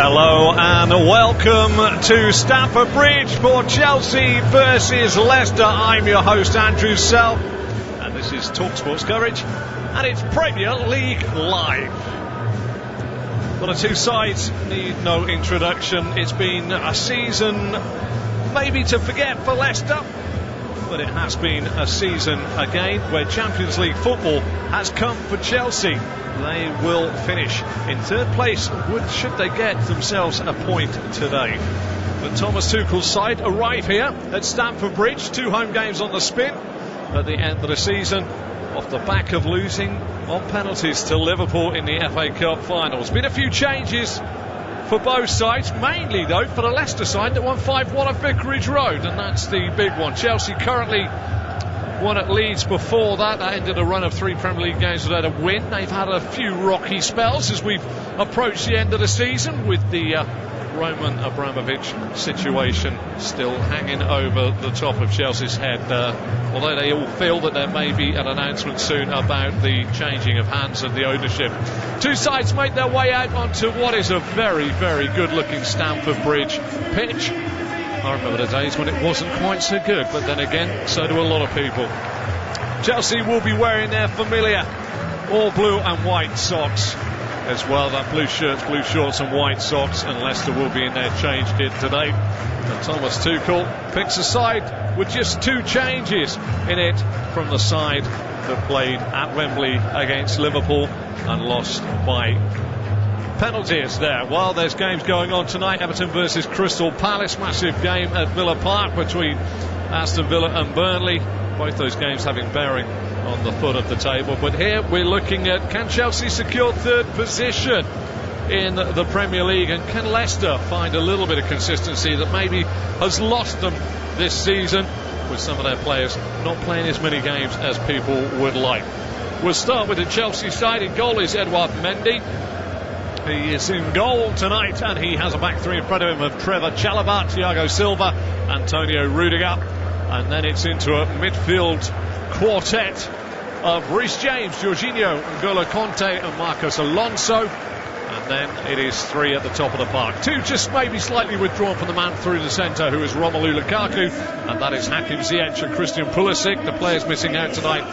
Hello and welcome to Stamford Bridge for Chelsea versus Leicester. I'm your host Andrew Self, and this is TalkSport's coverage, and it's Premier League Live. Well, the two sides need no introduction. It's been a season maybe to forget for Leicester, but it has been a season again where Champions League football has come for Chelsea. They will finish in third place should they get themselves a point today. But Thomas Tuchel's side arrive here at Stamford Bridge, 2 home games on the spin at the end of the season, off the back of losing on penalties to Liverpool in the FA Cup finals. Been a few changes for both sides, mainly though for the Leicester side that won 5-1 at Vicarage Road, and that's the big one. Chelsea currently won at Leeds before that. That ended a run of 3 Premier League games without a win. They've had a few rocky spells as we've approached the end of the season, with the Roman Abramovich situation still hanging over the top of Chelsea's head, although they all feel that there may be an announcement soon about the changing of hands of the ownership. Two sides make their way out onto what is a very, very good looking Stamford Bridge pitch. I remember the days when it wasn't quite so good, but then again, so do a lot of people. Chelsea will be wearing their familiar all blue and white socks as well. That blue shirts, blue shorts and white socks, and Leicester will be in their change kit today. And Thomas Tuchel picks a side with just 2 changes in it from the side that played at Wembley against Liverpool and lost by penalties there. Well, there's games going on tonight. Everton versus Crystal Palace, massive game at Villa Park between Aston Villa and Burnley. Both those games having bearing on the foot of the table. But here we're looking at, can Chelsea secure third position in the Premier League, and can Leicester find a little bit of consistency that maybe has lost them this season, with some of their players not playing as many games as people would like. We'll start with the Chelsea side. In goal is Edouard Mendy. He is in goal tonight, and he has a back 3 in front of him of Trevor Chalobah, Thiago Silva, Antonio Rudiger. And then it's into a midfield quartet of Reece James, Jorginho, N'Golo Kanté and Marcos Alonso. And then it is 3 at the top of the park. 2 just maybe slightly withdrawn from the man through the centre, who is Romelu Lukaku, and that is Hakim Ziyech and Christian Pulisic. The players missing out tonight,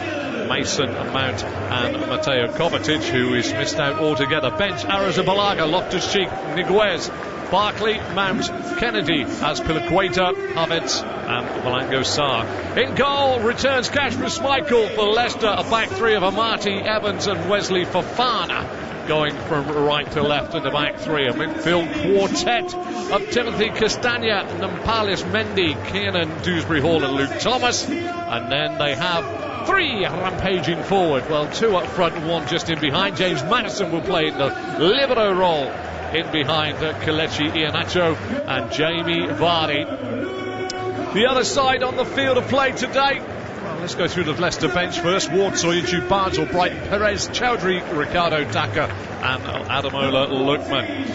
Mason Mount and Mateo Kovacic, who is missed out altogether. Bench, Arrizabalaga, Loftus-Cheek, Niguez, Barkley, Mount, Kennedy, Azpilicueta, Havertz and Malango Sarr. In goal returns Kasper Schmeichel for Leicester, a back 3 of Amati, Evans and Wesley Fofana, going from right to left in the back 3. A midfield quartet of Timothy Castagna, Nampalys Mendy, Kiernan Dewsbury Hall and Luke Thomas. And then they have 3 rampaging forward. Well, 2 up front and 1 just in behind. James Maddison will play in the libero role in behind Kelechi Iheanacho and Jamie Vardy. The other side on the field of play today. Well, let's go through the Leicester bench first. Ward, Sawyer, Jude Barnes, Albrighton, Perez, Chowdhury, Ricardo Daka and Ademola Lookman.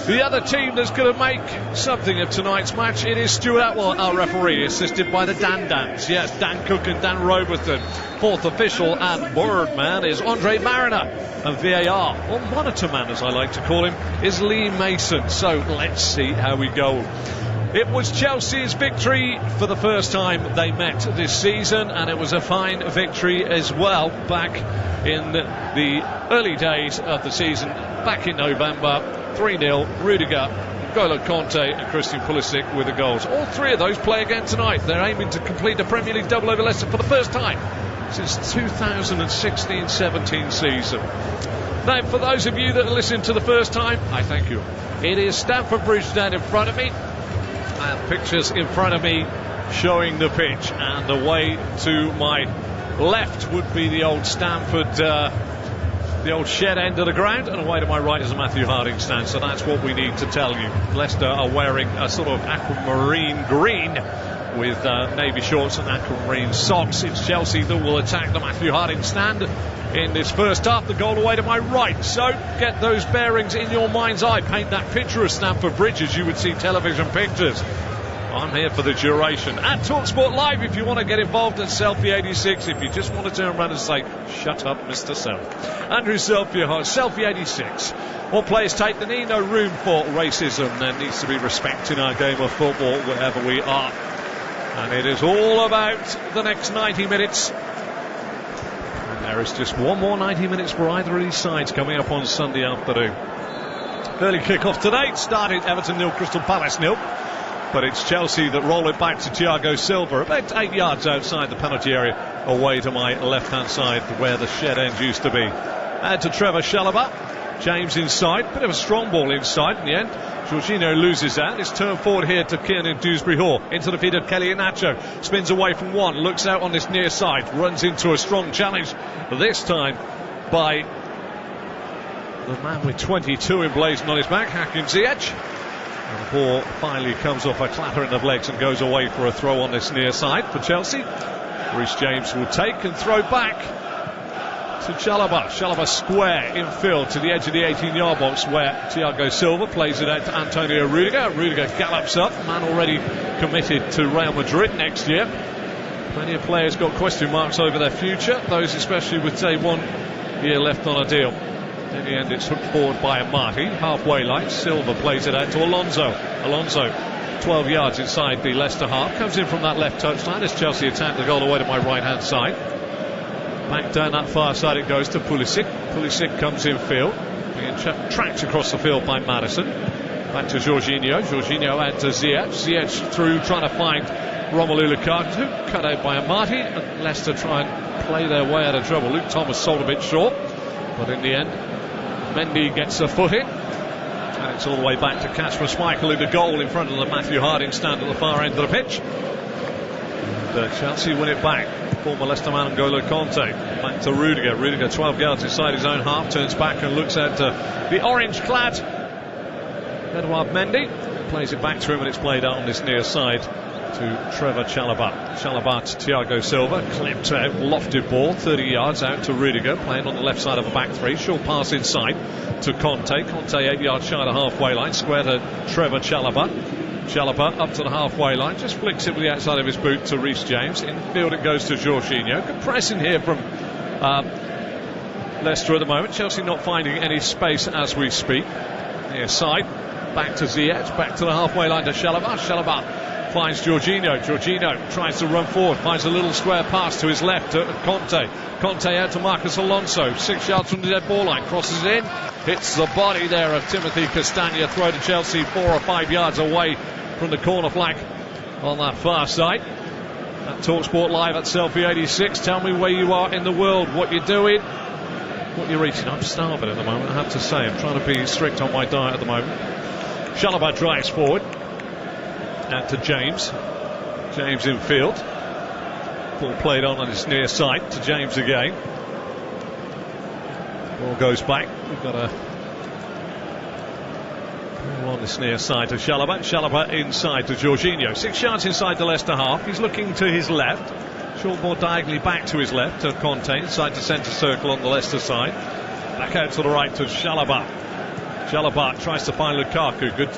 The other team that's going to make something of tonight's match, it is Stuart Atwell, our referee, assisted by the Dan Dans. Yes, Dan Cook and Dan Robertson. 4th official and Birdman is Andre Mariner, and VAR, or monitor man as I like to call him, is Lee Mason. So let's see how we go. It was Chelsea's victory for the first time they met this season, and it was a fine victory as well back in the early days of the season, back in November. 3-0, Rudiger, N'Golo Kanté and Christian Pulisic with the goals. All 3 of those play again tonight. They're aiming to complete the Premier League double over Leicester for the first time since 2016-17 season. Now, for those of you that are listening to the first time, I thank you. It is Stamford Bridge down in front of me, and pictures in front of me showing the pitch, and away to my left would be the old Stamford, the old shed end of the ground, and away to my right is a Matthew Harding stand. So that's what we need to tell you. Leicester are wearing a sort of aquamarine green with navy shorts and aquamarine socks. It's Chelsea that will attack the Matthew Harding stand in this first half. The goal away to my right. So get those bearings in your mind's eye. Paint that picture of Stamford Bridge as you would see television pictures. I'm here for the duration. At TalkSport Live if you want to get involved, at Selfie86 if you just want to turn around and say, shut up, Mr. Self. Andrew Self, your host, Selfie86. All players take the knee, no room for racism. There needs to be respect in our game of football wherever we are. And it is all about the next 90 minutes. And there is just one more 90 minutes for either of these sides coming up on Sunday afternoon. Early kick-off today. It started Everton 0, Crystal Palace 0. But it's Chelsea that roll it back to Thiago Silva, about 8 yards outside the penalty area, away to my left-hand side where the shed end used to be. And to Trevor Chalobah. James inside, bit of a strong ball inside in the end. Jorginho loses that. It's turned forward here to Kiernan Dewsbury-Hall. Into the feet of Kelly Iheanacho. Spins away from one, looks out on this near side, runs into a strong challenge. This time by the man with 22 emblazoned on his back, Hakim Ziyech. And the ball finally comes off a clattering of legs and goes away for a throw on this near side for Chelsea. Reece James will take and throw back to Chalobah. Chalobah square infield to the edge of the 18-yard box where Thiago Silva plays it out to Antonio Rudiger. Rudiger gallops up, man already committed to Real Madrid next year. Plenty of players got question marks over their future, those especially with say 1 year left on a deal. In the end, it's hooked forward by Amati, halfway line. Silva plays it out to Alonso. Alonso, 12 yards inside the Leicester half, comes in from that left touchline as Chelsea attack the goal away to my right-hand side. Back down that far side it goes to Pulisic. Pulisic comes in field, being tracked across the field by Maddison. Back to Jorginho. Jorginho out to Ziyech. Ziyech through, trying to find Romelu Lukaku, cut out by Amati, and Leicester try and play their way out of trouble. Luke Thomas sold a bit short, but in the end Mendy gets a foot in, and it's all the way back to Kasper Schmeichel, who the goal in front of the Matthew Harding stand at the far end of the pitch. And Chelsea win it back. Former Leicester man N'Golo Kanté back to Rudiger. Rudiger 12 yards inside his own half, turns back and looks at the orange-clad Edouard Mendy. Plays it back to him, and it's played out on this near side to Trevor Chalobah. Chalobah to Thiago Silva, clipped out, lofted ball 30 yards out to Rudiger, playing on the left side of a back three. Short pass inside to Kanté. Kanté 8 yards shy of the halfway line, square to Trevor Chalobah. Chalobah up to the halfway line, just flicks it with the outside of his boot to Reece James. Infield it goes to Jorginho. Good pressing here from Leicester at the moment. Chelsea not finding any space as we speak. Near side, back to Ziyech, back to the halfway line to Chalobah. Chalobah finds Jorginho. Jorginho tries to run forward, finds a little square pass to his left to Kanté. Kanté out to Marcos Alonso, 6 yards from the dead ball line, crosses in, hits the body there of Timothy Castagna. Throw to Chelsea 4 or 5 yards away from the corner flag on that far side. At TalkSport Live at Selfie86. Tell me where you are in the world, what you're doing, what you're eating. I'm starving at the moment, I have to say. I'm trying to be strict on my diet at the moment. Chalobah drives forward. Out to James. James in field. Ball played on his near side to James again. Ball goes back. We've got a ball on this near side to Chalobah. Chalobah inside to Jorginho. 6 yards inside the Leicester half. He's looking to his left. Short ball diagonally back to his left to Kanté. Inside to centre circle on the Leicester side. Back out to the right to Chalobah. Chalobah tries to find Lukaku. Good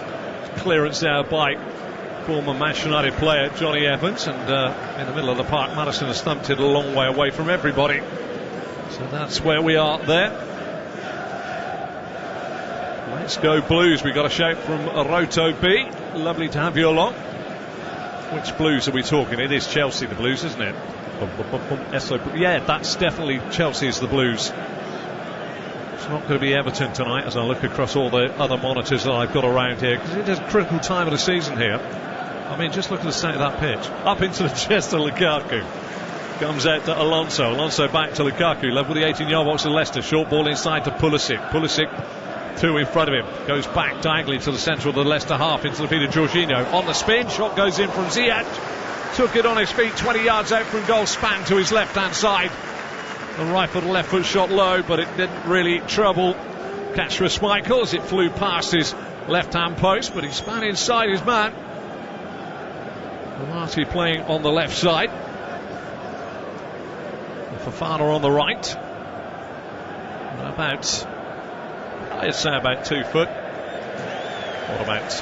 clearance there by former Manchester United player Johnny Evans, and in the middle of the park Maddison has stumped it a long way away from everybody. So that's where we are there. Let's go Blues. We got a shout from Roto B. Lovely to have you along. Which Blues are we talking? It is Chelsea, the Blues, isn't it? Yeah, that's definitely Chelsea's the Blues. It's not going to be Everton tonight as I look across all the other monitors that I've got around here, because it is a critical time of the season here. I mean, just look at the state of that pitch. Up into the chest of Lukaku. Comes out to Alonso. Alonso back to Lukaku. Level with the 18-yard box of Leicester. Short ball inside to Pulisic. Pulisic, 2 in front of him. Goes back diagonally to the centre of the Leicester half into the feet of Jorginho. On the spin. Shot goes in from Ziyech. Took it on his feet 20 yards out from goal. Span to his left-hand side. The rifled left foot shot low, but it didn't really trouble Kasper Schmeichel as it flew past his left-hand post, but he span inside his man. Amati playing on the left side. Fofana on the right. I'd say about 2 foot. What about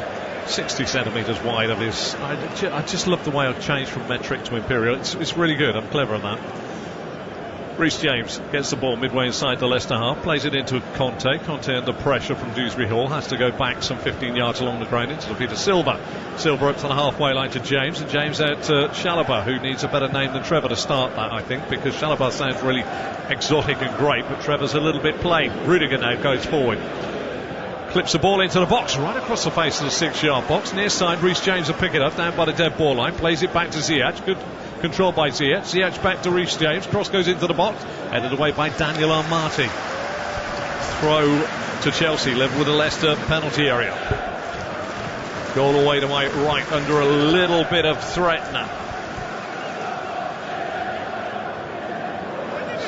60 centimetres wide of his. I just love the way I've changed from metric to imperial. It's really good. I'm clever at that. Reece James gets the ball midway inside the Leicester half, plays it into Conte. Conte under pressure from Dewsbury Hall, has to go back some 15 yards along the ground into the feet of Silva. Silva up to the halfway line to James, and James out to Chalobah, who needs a better name than Trevor to start that, I think, because Chalobah sounds really exotic and great, but Trevor's a little bit plain. Rudiger now goes forward. Clips the ball into the box, right across the face of the 6-yard box. Near side, Reece James will pick it up, down by the dead ball line. Plays it back to Ziyech. Good control by Ziyech. Ziyech back to Reece James. Cross goes into the box. Headed away by Daniel Armati. Throw to Chelsea, level with the Leicester penalty area. Goal away to my right, under a little bit of threat now.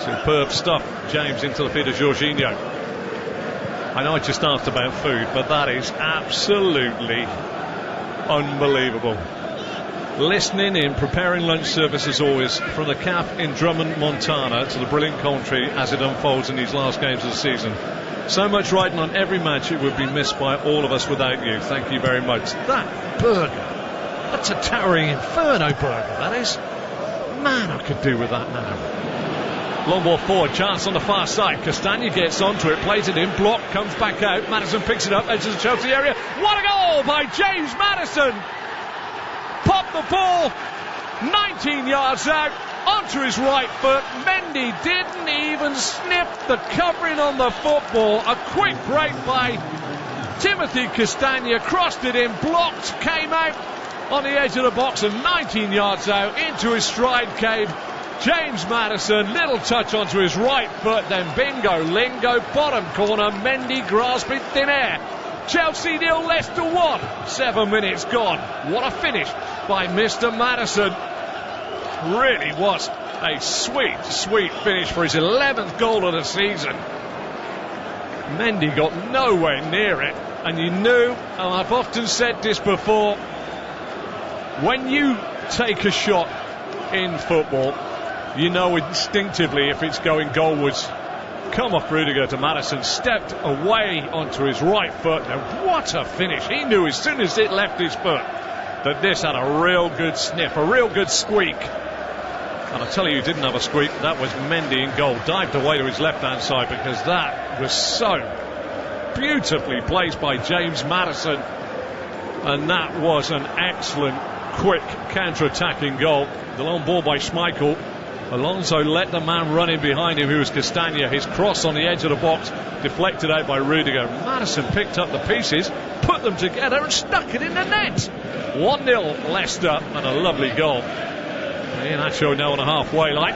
Superb stuff. James into the feet of Jorginho. I know I just asked about food, but that is absolutely unbelievable. Listening in, preparing lunch service as always, from the CAF in Drummond, Montana, to the brilliant commentary as it unfolds in these last games of the season. So much writing on every match, it would be missed by all of us without you. Thank you very much. That burger, that's a towering inferno burger, that is. Man, I could do with that now. Long ball forward, chance on the far side. Castagna gets onto it, plays it in, block, comes back out. Maddison picks it up, enters the Chelsea area. What a goal by James Maddison! Popped the ball 19 yards out onto his right foot. Mendy didn't even sniff the covering on the football. A quick break by Timothy Castagna, crossed it in, blocked, came out on the edge of the box, and 19 yards out into his stride cave. James Maddison, little touch onto his right foot, then bingo, lingo, bottom corner, Mendy grasping thin air. Chelsea 0, Leicester 1. 7 minutes gone. What a finish by Mr. Maddison. Really was a sweet, sweet finish for his 11th goal of the season. Mendy got nowhere near it, and you knew, and I've often said this before, when you take a shot in football, you know instinctively if it's going goalwards. Come off Rudiger to Maddison, stepped away onto his right foot. Now what a finish. He knew as soon as it left his foot that this had a real good sniff, a real good squeak. And I tell you, who didn't have a squeak, that was Mendy in goal. Dived away to his left-hand side, because that was so beautifully placed by James Maddison. And that was an excellent, quick counter-attacking goal. The long ball by Schmeichel. Alonso let the man run in behind him, who was Castagna. His cross on the edge of the box, deflected out by Rudiger. Maddison picked up the pieces, put them together, and stuck it in the net. 1-0 Leicester, and a lovely goal. Iheanacho now on a halfway line.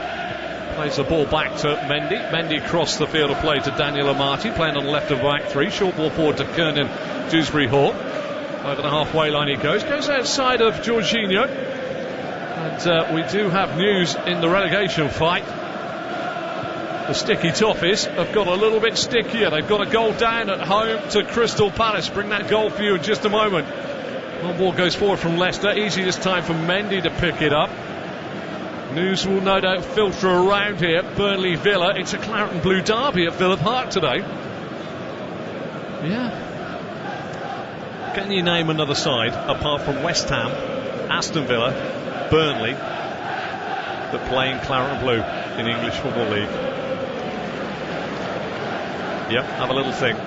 Plays the ball back to Mendy. Mendy crossed the field of play to Daniel Amati, playing on the left of back three. Short ball forward to Kernan Dewsbury Hall. Over the halfway line he goes outside of Jorginho. And we do have news in the relegation fight. The sticky toffees have got a little bit stickier. They've got a goal down at home to Crystal Palace. Bring that goal for you in just a moment. One ball goes forward from Leicester. Easy this time for Mendy to pick it up. News will no doubt filter around here. Burnley Villa. It's a claret and blue derby at Villa Park today. Yeah. Can you name another side apart from West Ham, Aston Villa, Burnley, that play in claret and blue in English Football League? Yep, have a little think.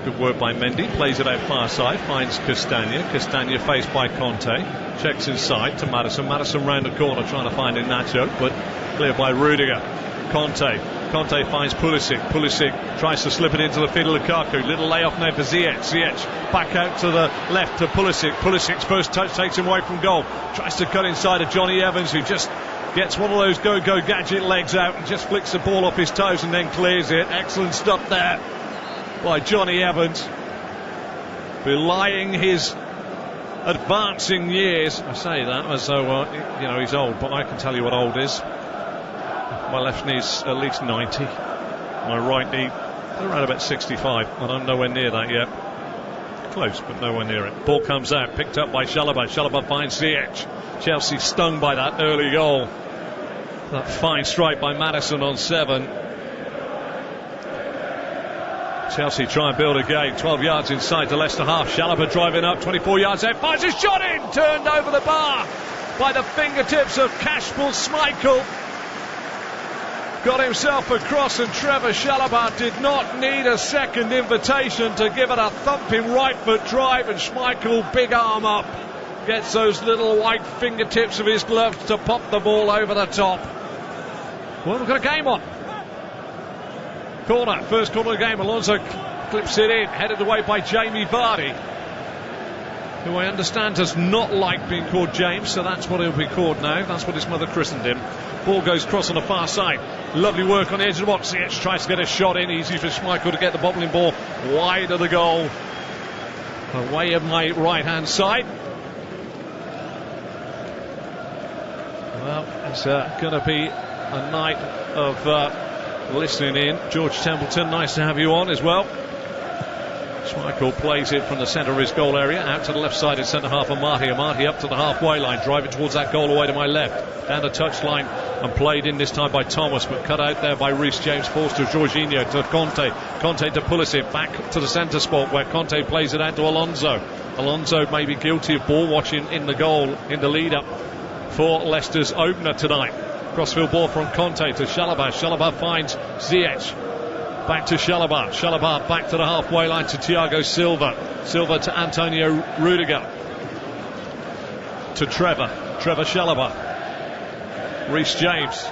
Good work by Mendy, plays it out far side, finds Castagna. Castagna faced by Conte, checks inside to Maddison. Maddison round the corner trying to find Iheanacho, but cleared by Rudiger. Conte finds Pulisic. Pulisic tries to slip it into the feet of Lukaku. Little layoff now for Ziyech. Ziyech back out to the left to Pulisic. Pulisic's first touch takes him away from goal. Tries to cut inside of Johnny Evans, who just gets one of those go-go gadget legs out and just flicks the ball off his toes and then clears it. Excellent stuff there by Johnny Evans, belying his advancing years. I say that as though he's old, but I can tell you what old is. My left knee's at least 90. My right knee around about 65, and I'm nowhere near that yet. Close, but nowhere near it. Ball comes out, picked up by Chalobah. Chalobah finds Ziyech. Chelsea stung by that early goal. That fine strike by Maddison on 7. Chelsea try and build again. 12 yards inside the Leicester half. Chalobah driving up, 24 yards out. Fires his shot in. Turned over the bar by the fingertips of Kasper Schmeichel. Got himself across, and Trevor Chalobah did not need a second invitation to give it a thumping right foot drive, and Schmeichel, big arm up, gets those little white fingertips of his gloves to pop the ball over the top. Well, we've got a game on. Corner, first corner of the game. Alonso clips it in, headed away by Jamie Vardy, who I understand does not like being called James, so that's what he'll be called now. That's what his mother christened him. Ball goes cross on the far side. Lovely work on the edge of the box. Ziyech tries to get a shot in. Easy for Schmeichel to get the bobbling ball wide of the goal, away of my right hand side. Well, it's going to be a night of listening in. George Templeton, nice to have you on as well. Schmeichel plays it from the centre of his goal area out to the left side in centre half of Marty. Marty up to the halfway line, driving towards that goal away to my left. Down the touchline and played in this time by Thomas, but cut out there by Reece James. Forced to Jorginho, to Conte. Conte to Pulisic, back to the centre spot where Conte plays it out to Alonso. Alonso may be guilty of ball watching in the goal in the lead up for Leicester's opener tonight. Crossfield ball from Conte to Chalobah. Chalobah finds Ziyech. Back to Chalobah. Chalobah back to the halfway line to Thiago Silva. Silva to Antonio Rudiger. To Trevor Chalobah. Reece James.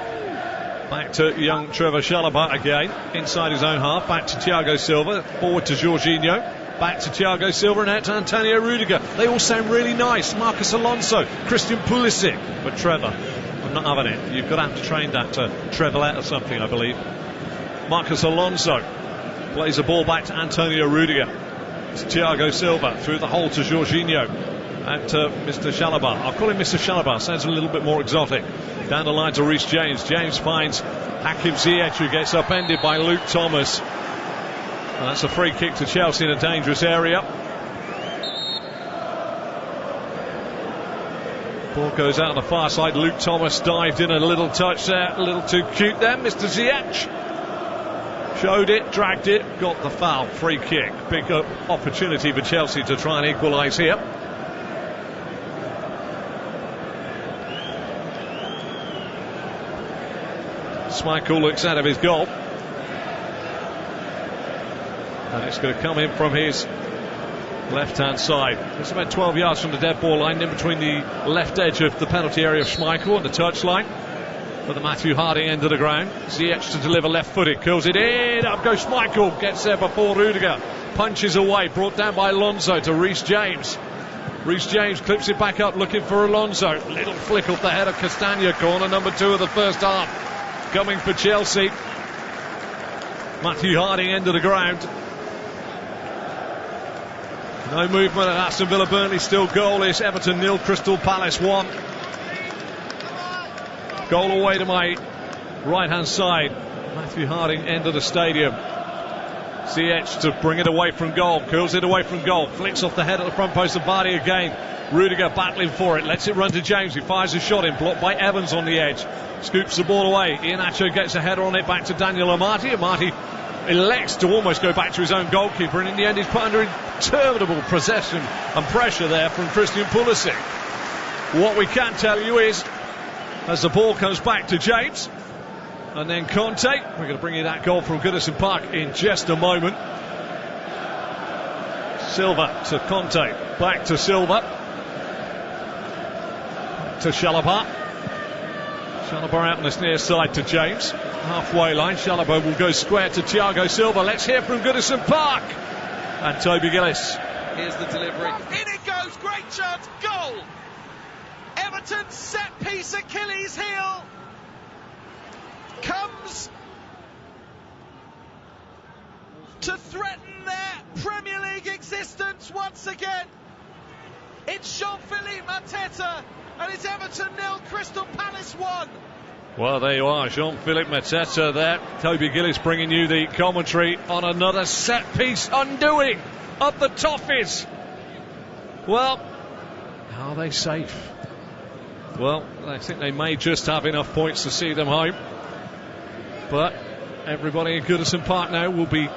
Back to young Trevor Chalobah again. Inside his own half. Back to Thiago Silva. Forward to Jorginho. Back to Thiago Silva and out to Antonio Rudiger. They all sound really nice. Marcus Alonso. Christian Pulisic. But Trevor, I'm not having it. You've got to have to train that to Trevolet or something, I believe. Marcus Alonso plays the ball back to Antonio Rudiger. It's Thiago Silva through the hole to Jorginho and to Mr. Chalobah. I'll call him Mr. Chalobah, sounds a little bit more exotic. Down the line to Reece James. James finds Hakim Ziyech, who gets upended by Luke Thomas. And that's a free kick to Chelsea in a dangerous area. Ball goes out on the far side. Luke Thomas dived in, a little touch there, a little too cute there. Mr. Ziyech showed it, dragged it, got the foul. Free kick. Big opportunity for Chelsea to try and equalise here. Schmeichel looks out of his goal. And it's going to come in from his left-hand side. It's about 12 yards from the dead ball line, in between the left edge of the penalty area of Schmeichel and the touchline. For the Matthew Harding end of the ground. Ziyech to deliver left-footed, curls it in, up goes Schmeichel, gets there before Rudiger, punches away, brought down by Alonso to Reece James. Reece James clips it back up, looking for Alonso. Little flick off the head of Castagna, corner number 2 of the first half. Coming for Chelsea. Matthew Harding end of the ground. No movement at Aston Villa. Burnley still goalless. Everton 0, Crystal Palace 1. Goal away to my right hand side. Matthew Harding end of the stadium. Ziyech to bring it away from goal. Curls it away from goal. Flicks off the head at the front post of Vardy again. Rudiger battling for it. Lets it run to James. He fires a shot in. Blocked by Evans on the edge. Scoops the ball away. Iheanacho gets a header on it back to Daniel Amati. Amati elects to almost go back to his own goalkeeper, and in the end he's put under interminable possession and pressure there from Christian Pulisic. What we can tell you is, as the ball comes back to James and then Conte, we're going to bring you that goal from Goodison Park in just a moment. Silva to Conte, back to Silva, to Chalobah. Chalobah out on this near side to James. Halfway line, Chalobah will go square to Thiago Silva. Let's hear from Goodison Park. And Toby Gillis. Here's the delivery. In it goes, great chance, goal! Everton's set piece Achilles heel comes to threaten their Premier League existence once again. It's Jean-Philippe Mateta, and it's Everton 0, Crystal Palace 1. Well, there you are, Jean-Philippe Mateta there. Toby Gillis bringing you the commentary on another set-piece undoing of the Toffees. Well, are they safe? Well, I think they may just have enough points to see them home. But everybody in Goodison Park now will be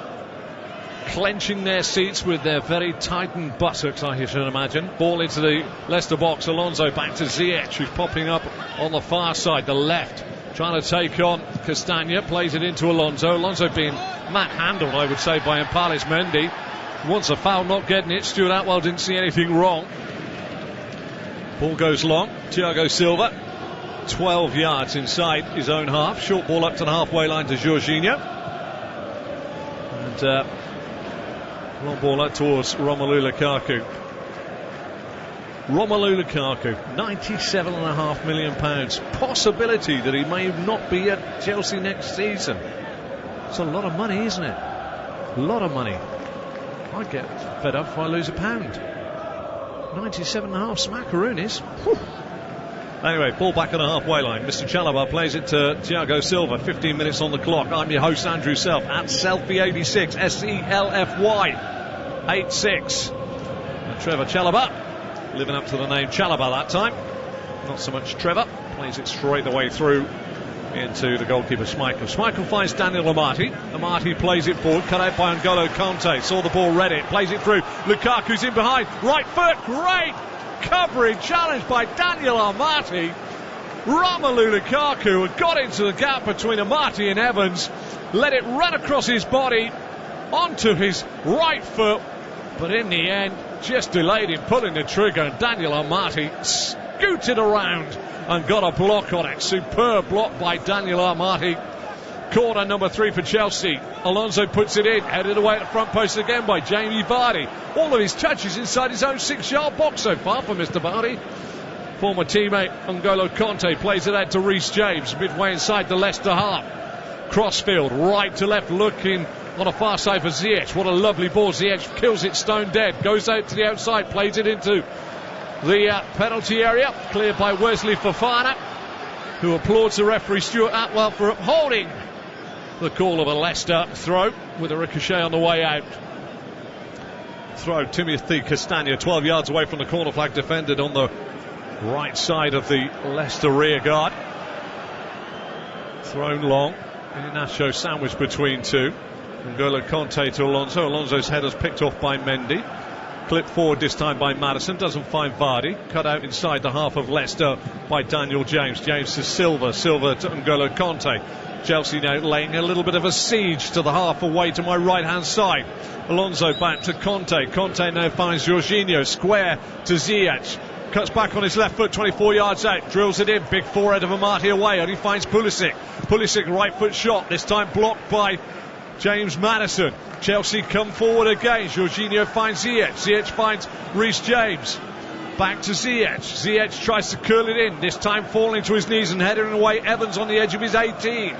clenching their seats with their very tightened buttocks, I should imagine. Ball into the Leicester box. Alonso back to Ziyech, who's popping up on the far side, the left, trying to take on Castagna. Plays it into Alonso. Alonso being manhandled, I would say, by Empales Mendy. Wants a foul, not getting it. Stuart Atwell didn't see anything wrong. Ball goes long. Thiago Silva, 12 yards inside his own half. Short ball up to the halfway line to Jorginho. And long ball out towards Romelu Lukaku. Romelu Lukaku, £97.5 million. Possibility that he may not be at Chelsea next season. It's a lot of money, isn't it? A lot of money. I'd get fed up if I lose £1. 97.5 smackaroonies. Anyway, ball back on the halfway line. Mr. Chalobah plays it to Thiago Silva. 15 minutes on the clock. I'm your host, Andrew Self, at Selfie86, SELFY 86. And Trevor Chalobah, living up to the name Chalobah that time. Not so much Trevor. Plays it straight the way through into the goalkeeper Schmeichel. Schmeichel finds Daniel Amati. Amati plays it forward, cut out by N'Golo Kante. Saw the ball, read it, plays it through. Lukaku's in behind. Right foot, great coverage, challenged by Daniel Amati. Romelu Lukaku had got into the gap between Amati and Evans, let it run across his body onto his right foot, but in the end just delayed him pulling the trigger, and Daniel Amati scooted around and got a block on it. Superb block by Daniel Amati. Corner number 3 for Chelsea. Alonso puts it in, headed away at the front post again by Jamie Vardy. All of his touches inside his own 6-yard box so far for Mr. Vardy. Former teammate N'Golo Kante plays it out to Reece James, midway inside the Leicester half. Crossfield, right to left, looking on the far side for Ziyech. What a lovely ball. Ziyech kills it stone dead, goes out to the outside, plays it into the penalty area, cleared by Wesley Fofana, who applauds the referee Stuart Atwell for upholding the call of a Leicester throw with a ricochet on the way out. Throw, Timothy Castagna, 12 yards away from the corner flag, defended on the right side of the Leicester rear guard. Thrown long, Inacho sandwiched between two. N'Golo Kante to Alonso. Alonso's header's picked off by Mendy. Clipped forward this time by Maddison, doesn't find Vardy. Cut out inside the half of Leicester by Daniel James. James to Silva, Silva to N'Golo Kante. Chelsea now laying a little bit of a siege to the half away to my right hand side. Alonso back to Conte. Conte now finds Jorginho, square to Ziyech. Cuts back on his left foot, 24 yards out, drills it in, big forehead of Amati away, only finds Pulisic. Pulisic right foot shot, this time blocked by James Maddison. Chelsea come forward again. Jorginho finds Ziyech. Ziyech finds Reece James. Back to Ziyech. Ziyech tries to curl it in, this time falling to his knees and heading away. Evans on the edge of his 18.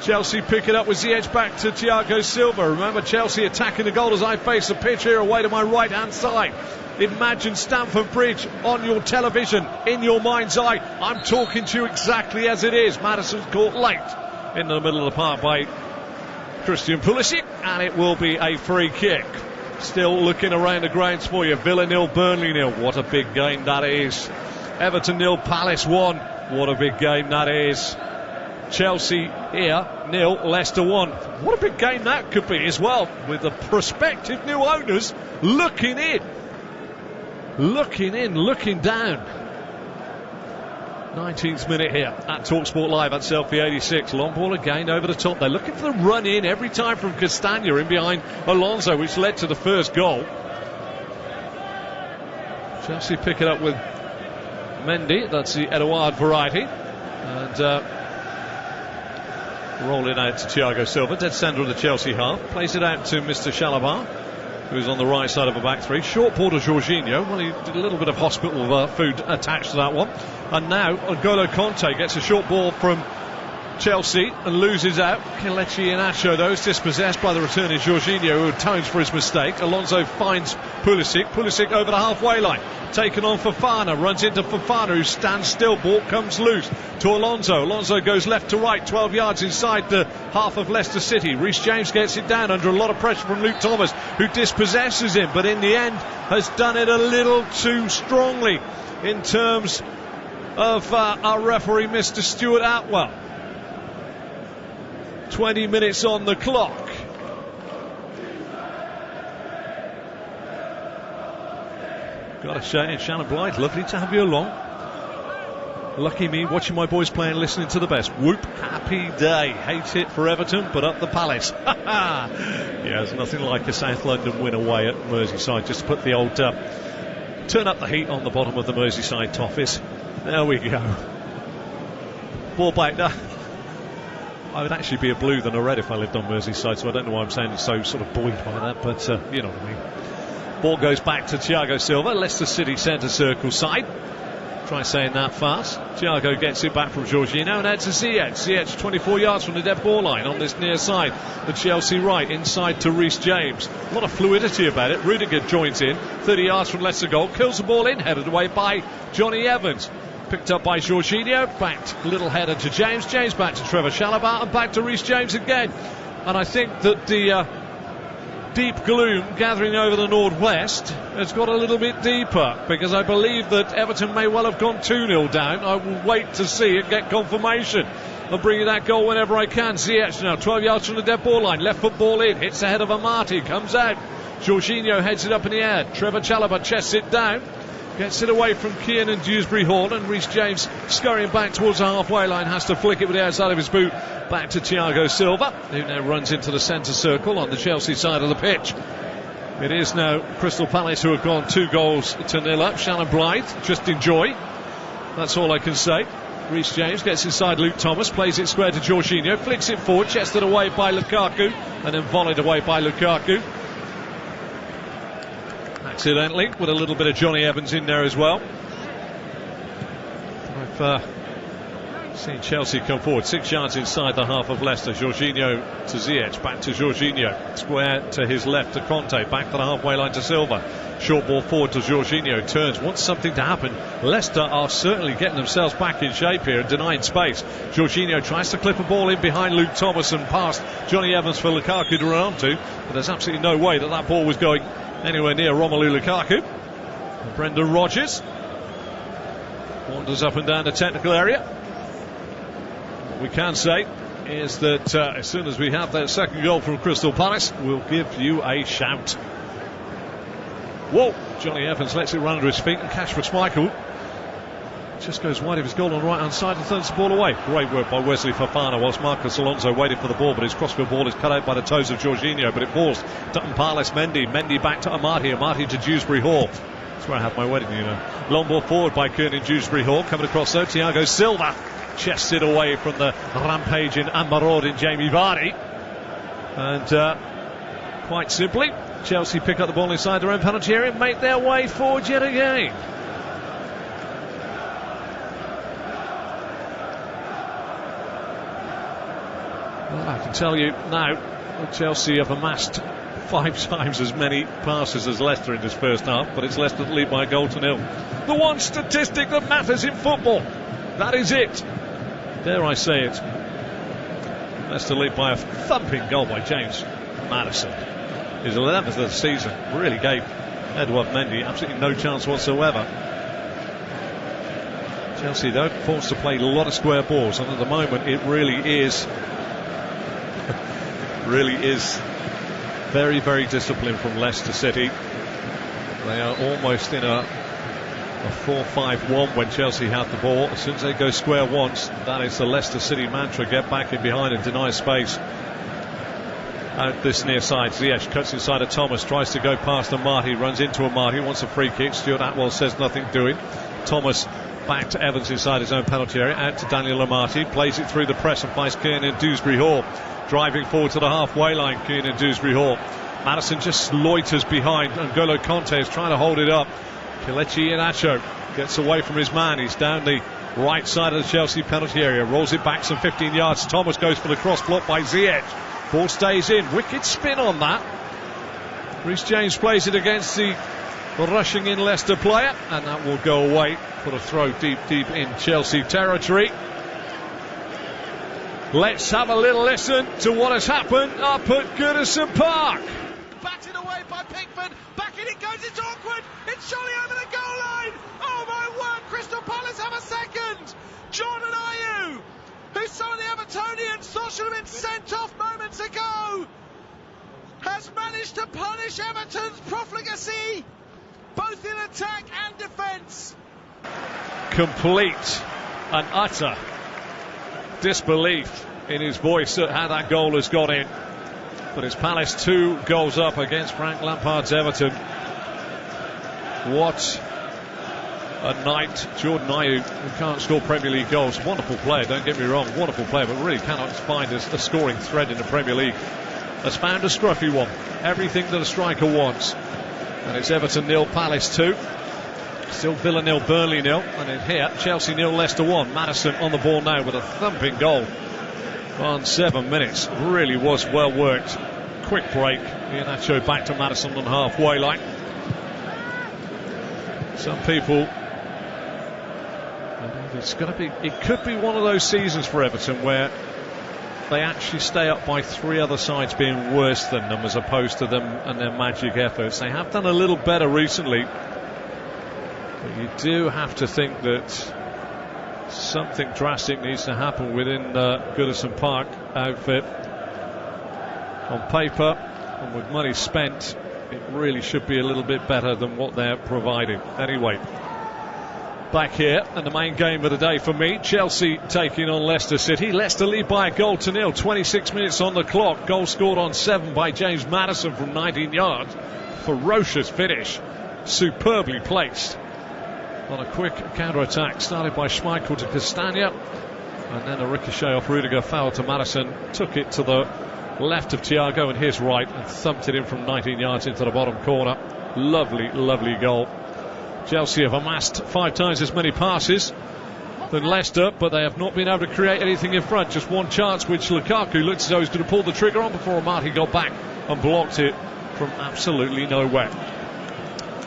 Chelsea pick it up with Ziyech back to Thiago Silva. Remember, Chelsea attacking the goal as I face the pitch here away to my right hand side. Imagine Stamford Bridge on your television, in your mind's eye. I'm talking to you exactly as it is. Maddison's caught late in the middle of the park by Christian Pulisic, and it will be a free kick. Still looking around the grounds for you. Villa 0, Burnley 0. What a big game that is. Everton 0, Palace 1. What a big game that is. Chelsea here 0, Leicester 1. What a big game that could be as well, with the prospective new owners looking in, looking down. 19th minute here at TalkSport Live at Selfie 86. Long ball again over the top. They're looking for the run in every time from Castagna in behind Alonso, which led to the first goal. Chelsea pick it up with Mendy. That's the Edouard variety. And roll it out to Thiago Silva, dead centre of the Chelsea half. Plays it out to Mr. Chalobah, who's on the right side of a back three. Short ball to Jorginho. Well, he did a little bit of hospital food attached to that one. And now N'Golo Kante gets a short ball from Chelsea and loses out. Kelechi Iheanacho, though, is dispossessed by the returning Jorginho, who atones for his mistake. Alonso finds Pulisic. Pulisic over the halfway line. Taken on Fofana. Runs into Fofana, who stands still. Ball comes loose to Alonso. Alonso goes left to right, 12 yards inside the half of Leicester City. Reece James gets it down under a lot of pressure from Luke Thomas, who dispossesses him, but in the end has done it a little too strongly in terms of our referee, Mr. Stuart Atwell. 20 minutes on the clock. Got to say, Shannon Blythe, lovely to have you along. Lucky me, watching my boys play and listening to the best. Whoop, happy day. Hate it for Everton, but up the Palace. Yeah, there's nothing like a South London win away at Merseyside. Just to put the old turn up the heat on the bottom of the Merseyside toffees. There we go. Ball back there. I would actually be a blue than a red if I lived on Merseyside, so I don't know why I'm saying it's so sort of buoyed by that, but you know what I mean. Ball goes back to Thiago Silva, Leicester City centre circle side. Try saying that fast. Thiago gets it back from Jorginho and out to Ziyech. Ziyech 24 yards from the dead ball line on this near side. The Chelsea right, inside to Reece James. A lot of fluidity about it. Rudiger joins in, 30 yards from Leicester goal, kills the ball in, headed away by Johnny Evans. Picked up by Jorginho, backed little header to James. James back to Trevor Chalobah and back to Reece James again. And I think that the deep gloom gathering over the northwest has got a little bit deeper, because I believe that Everton may well have gone 2-0 down. I will wait to see and get confirmation. I'll bring you that goal whenever I can. Ziyech now 12 yards from the dead ball line, left foot ball in, hits the head of Amati, comes out. Jorginho heads it up in the air. Trevor Chalobah chests it down, gets it away from Kiernan Dewsbury-Hall, and Reece James scurrying back towards the halfway line, has to flick it with the outside of his boot back to Thiago Silva, who now runs into the centre circle on the Chelsea side of the pitch. It is now Crystal Palace who have gone 2-0 up. Shannon Blythe, just enjoy. That's all I can say. Reece James gets inside Luke Thomas, plays it square to Jorginho, flicks it forward, chested away by Lukaku, and then volleyed away by Lukaku. Accidentally, with a little bit of Johnny Evans in there as well. I've seen Chelsea come forward 6 yards inside the half of Leicester. Jorginho to Ziyech, back to Jorginho, square to his left to Conte, back to the halfway line to Silva. Short ball forward to Jorginho, turns, wants something to happen. Leicester are certainly getting themselves back in shape here and denying space. Jorginho tries to clip a ball in behind Luke Thomas and past Johnny Evans for Lukaku to run onto, but there's absolutely no way that that ball was going anywhere near Romelu Lukaku. Brendan Rodgers wanders up and down the technical area. What we can say is that as soon as we have that second goal from Crystal Palace, we'll give you a shout. Whoa, Johnny Evans lets it run under his feet, and Kasper Schmeichel just goes wide of his goal on the right hand side and throws the ball away. Great work by Wesley Fofana whilst Marcus Alonso waited for the ball, but his crossfield ball is cut out by the toes of Jorginho, but it falls. Dutton Parles Mendy back to Amati to Dewsbury-Hall. That's where I have my wedding, you know. Long ball forward by Kiernan Dewsbury-Hall, coming across though, Thiago Silva chests it away from the rampaging Amarod in Jamie Vardy, and quite simply Chelsea pick up the ball inside their own penalty area and make their way forward yet again. Well, I can tell you now that Chelsea have amassed 5 times as many passes as Leicester in this first half, but it's Leicester that lead by a goal to 0. The one statistic that matters in football, that is it. Dare I say it. Leicester lead by a thumping goal by James Maddison. His 11th of the season. Really gave Edouard Mendy absolutely no chance whatsoever. Chelsea though forced to play a lot of square balls, and at the moment it really is very, very disciplined from Leicester City. They are almost in a 4-5-1 when Chelsea have the ball. As soon as they go square once, that is the Leicester City mantra: get back in behind and deny space. Out this near side, Ziyech cuts inside of Thomas, tries to go past Amati, runs into Amati, wants a free kick. Stuart Atwell says nothing doing. Thomas back to Evans inside his own penalty area, out to Daniel Amati, plays it through the press and finds Kiernan Dewsbury-Hall. Driving forward to the halfway line, Kiernan Dewsbury-Hall. Maddison just loiters behind, and N'Golo Conte is trying to hold it up. Kelechi Iheanacho gets away from his man. He's down the right side of the Chelsea penalty area, rolls it back some 15 yards. Thomas goes for the cross, blocked by Ziyech. Ball stays in. Wicked spin on that. Reece James plays it against the rushing in Leicester player, and that will go away for a throw deep in Chelsea territory. Let's have a little listen to what has happened up at Goodison Park. Batted away by Pickford. Back in it goes. It's awkward. It's surely over the goal line. Oh my word! Crystal Palace have a second. Jordan Ayew, who some of the Evertonians thought should have been sent off moments ago, has managed to punish Everton's profligacy both in attack and defence. Complete and utter disbelief in his voice at how that goal has got in. But it's Palace 2 goals up against Frank Lampard's Everton. What a night. Jordan Ayew, who can't score Premier League goals, wonderful player, don't get me wrong, wonderful player, but really cannot find a scoring thread in the Premier League. Has found a scruffy one, everything that a striker wants. And it's Everton 0, Palace 2. Still Villa 0, Burnley 0. And in here, Chelsea 0, Leicester 1. Madison on the ball now with a thumping goal on 7 minutes. Really was well worked. Quick break. Iheanacho back to Madison on halfway line. Some people, it could be one of those seasons for Everton where they actually stay up by 3 other sides being worse than them, as opposed to them and their magic efforts. They have done a little better recently, but you do have to think that something drastic needs to happen within Goodison Park outfit. On paper and with money spent, it really should be a little bit better than what they're providing. Anyway, back here and the main game of the day for me, Chelsea taking on Leicester City. Leicester lead by a goal to 0, 26 minutes on the clock. Goal scored on 7 by James Maddison from 19 yards. Ferocious finish, superbly placed on a quick counter-attack started by Schmeichel to Castagna, and then a ricochet off Rudiger, foul to Maddison, took it to the left of Thiago and his right and thumped it in from 19 yards into the bottom corner. Lovely, lovely goal. Chelsea have amassed 5 times as many passes than Leicester, but they have not been able to create anything in front. Just one chance which Lukaku looked as though he was going to pull the trigger on before Amati got back and blocked it from absolutely nowhere.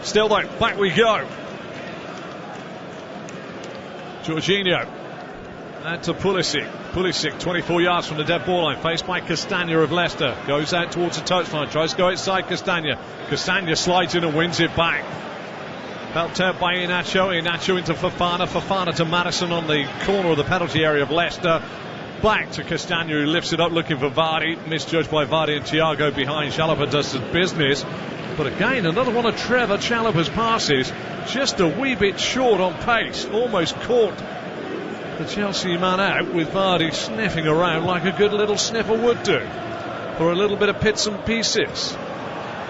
Still though, back we go. Jorginho and to Pulisic. Pulisic 24 yards from the dead ball line, faced by Castagna of Leicester. Goes out towards the touchline, tries to go outside Castagna. Castagna slides in and wins it back. Helped out by Iheanacho. Iheanacho into Fofana. Fofana to Maddison on the corner of the penalty area of Leicester. Back to Castagna, who lifts it up looking for Vardy. Misjudged by Vardy and Thiago behind. Chalobah does his business. But again, another one of Trevor Chalobah's passes, just a wee bit short on pace. Almost caught the Chelsea man out, with Vardy sniffing around like a good little sniffer would do for a little bit of bits and pieces.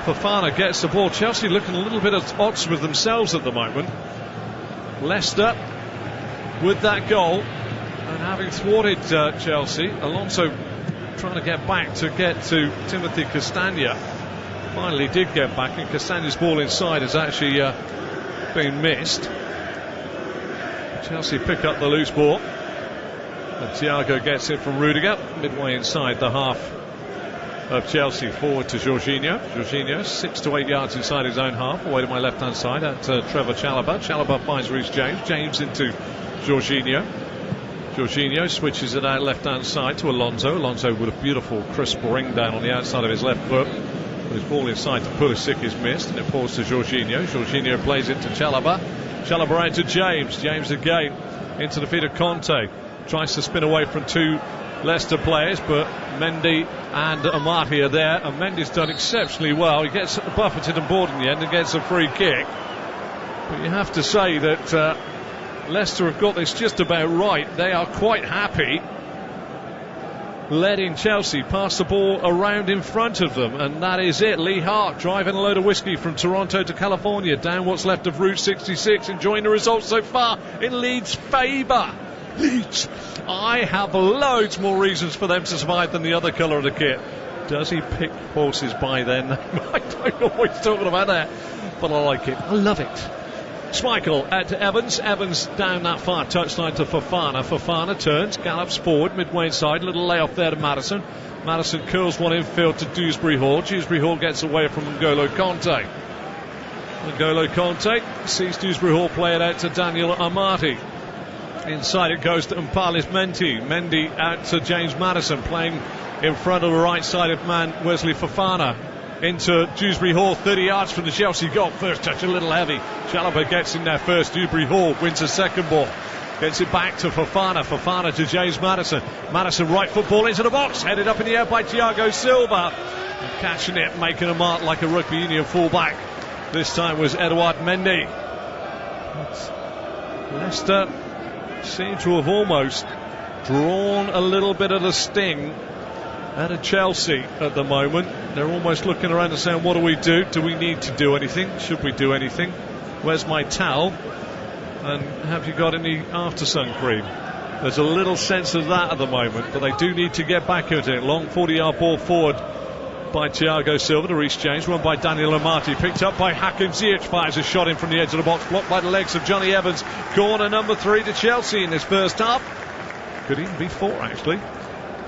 Fofana gets the ball. Chelsea looking a little bit at odds with themselves at the moment. Leicester with that goal and having thwarted Chelsea. Alonso trying to get back to get to Timothy Castagna. Finally did get back, and Castagna's ball inside has actually been missed. Chelsea pick up the loose ball, and Thiago gets it from Rudiger midway inside the half of Chelsea. Forward to Jorginho. Jorginho 6 to 8 yards inside his own half, away to my left hand side at Trevor Chalobah. Chalobah finds Reece James. James into Jorginho. Jorginho switches it out left hand side to Alonso. Alonso with a beautiful crisp ring down on the outside of his left foot. His ball inside to Pulisic is missed, and it falls to Jorginho. Jorginho plays it to Chalobah. Chalobah out to James. James again into the feet of Conte. Tries to spin away from 2 Leicester players, but Mendy and Amati are there, and Mendy's done exceptionally well. He gets buffeted and bored in the end and gets a free kick. But you have to say that Leicester have got this just about right. They are quite happy letting Chelsea pass the ball around in front of them, and that is it. Lee Hart driving a load of whiskey from Toronto to California down what's left of Route 66, enjoying the results so far in Leeds' favour. Leeds, I have loads more reasons for them to survive than the other colour of the kit. Does he pick horses by their name? I don't know what he's talking about there, but I like it. I love it. Schmeichel out to Evans. Evans down that far touchline to Fofana. Fofana turns, gallops forward midway inside. Little layoff there to Maddison. Maddison curls one infield to Dewsbury Hall. Dewsbury Hall gets away from N'Golo Conte. N'Golo Conte sees Dewsbury Hall play it out to Daniel Amati. Inside it goes to Mpalis Mendy. Mendy out to James Maddison, playing in front of the right sided man Wesley Fofana. Into Dewsbury Hall, 30 yards from the Chelsea goal. First touch a little heavy. Chalobah gets in there first. Dewsbury Hall wins a second ball. Gets it back to Fofana. Fofana to James Maddison. Maddison right foot ball into the box. Headed up in the air by Thiago Silva. And catching it, making a mark like a rugby union fullback This time was Edouard Mendy. But Leicester seem to have almost drawn a little bit of the sting out of Chelsea at the moment. They're almost looking around and saying, what do we do? Do we need to do anything? Should we do anything? Where's my towel? And have you got any after sun cream? There's a little sense of that at the moment, but they do need to get back into it. Long 40-yard ball forward by Thiago Silva to Reece James, run by Daniel Amati, picked up by Hakim Ziyech, fires a shot in from the edge of the box, blocked by the legs of Johnny Evans. Corner number 3 to Chelsea in this first half. Could even be 4 actually,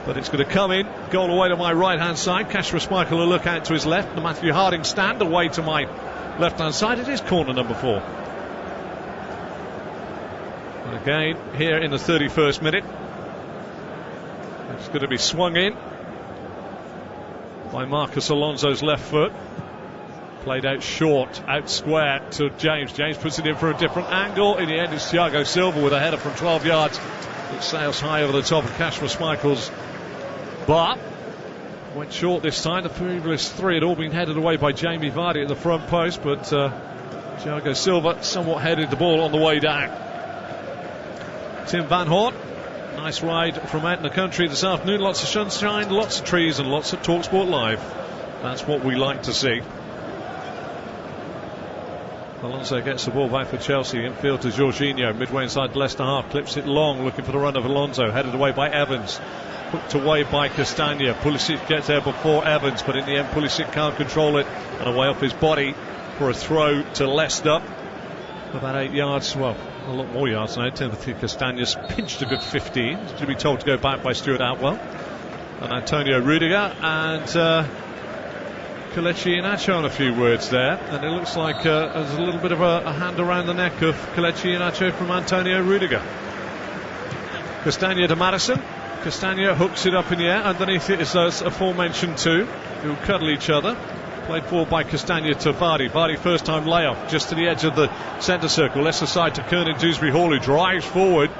but it's going to come in. Goal away to my right hand side. Kasper Schmeichel a look out to his left. The Matthew Harding stand away to my left hand side. It is corner number 4. And again here in the 31st minute, it's going to be swung in by Marcus Alonso's left foot. Played out short, out square to James. James puts it in for a different angle. In the end, it's Thiago Silva with a header from 12 yards. It sails high over the top of Kasper Schmeichel's bar. Went short this time. The previous 3 had all been headed away by Jamie Vardy at the front post, but Thiago Silva somewhat headed the ball on the way down. Tim Van Hoort. Nice ride from out in the country this afternoon. Lots of sunshine, lots of trees, and lots of TalkSport Live. That's what we like to see. Alonso gets the ball back for Chelsea. Infield to Jorginho. Midway inside the Leicester half. Clips it long, looking for the run of Alonso. Headed away by Evans. Hooked away by Castagna. Pulisic gets there before Evans, but in the end Pulisic can't control it. And away off his body for a throw to Leicester. About 8 yards, well, a lot more yards now. Timothy Castagna's pinched a good 15. To be told to go back by Stuart Atwell and Antonio Rudiger, and Kelechi Iheanacho on a few words there. And it looks like there's a little bit of a hand around the neck of Kelechi Iheanacho from Antonio Rudiger. Castagna to Maddison. Castagna hooks it up in the air. Underneath it is those aforementioned 2 who cuddle each other. Played forward by Castagna to Vardy. Vardy first time layoff just to the edge of the centre circle. Leicester side to Kernan Dewsbury Hall, who drives forward.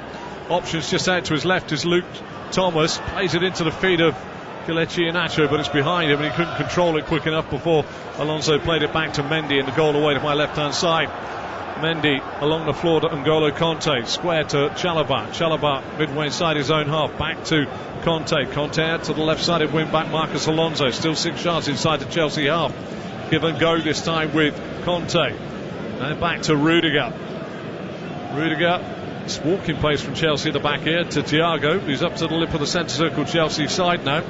Options just out to his left is Luke Thomas. Plays it into the feet of Kelechi Iheanacho, but it's behind him and he couldn't control it quick enough before Alonso played it back to Mendy, and the goal away to my left hand side. Mendy along the floor to N'Golo Kanté. Square to Chalobah. Chalobah midway inside his own half. Back to Kanté. Kanté out to the left sided wing back Marcus Alonso. Still 6 yards inside the Chelsea half. Give and go this time with Kanté. And back to Rudiger. Rudiger, it's walking pace from Chelsea at the back here to Thiago, who's up to the lip of the centre circle Chelsea side now.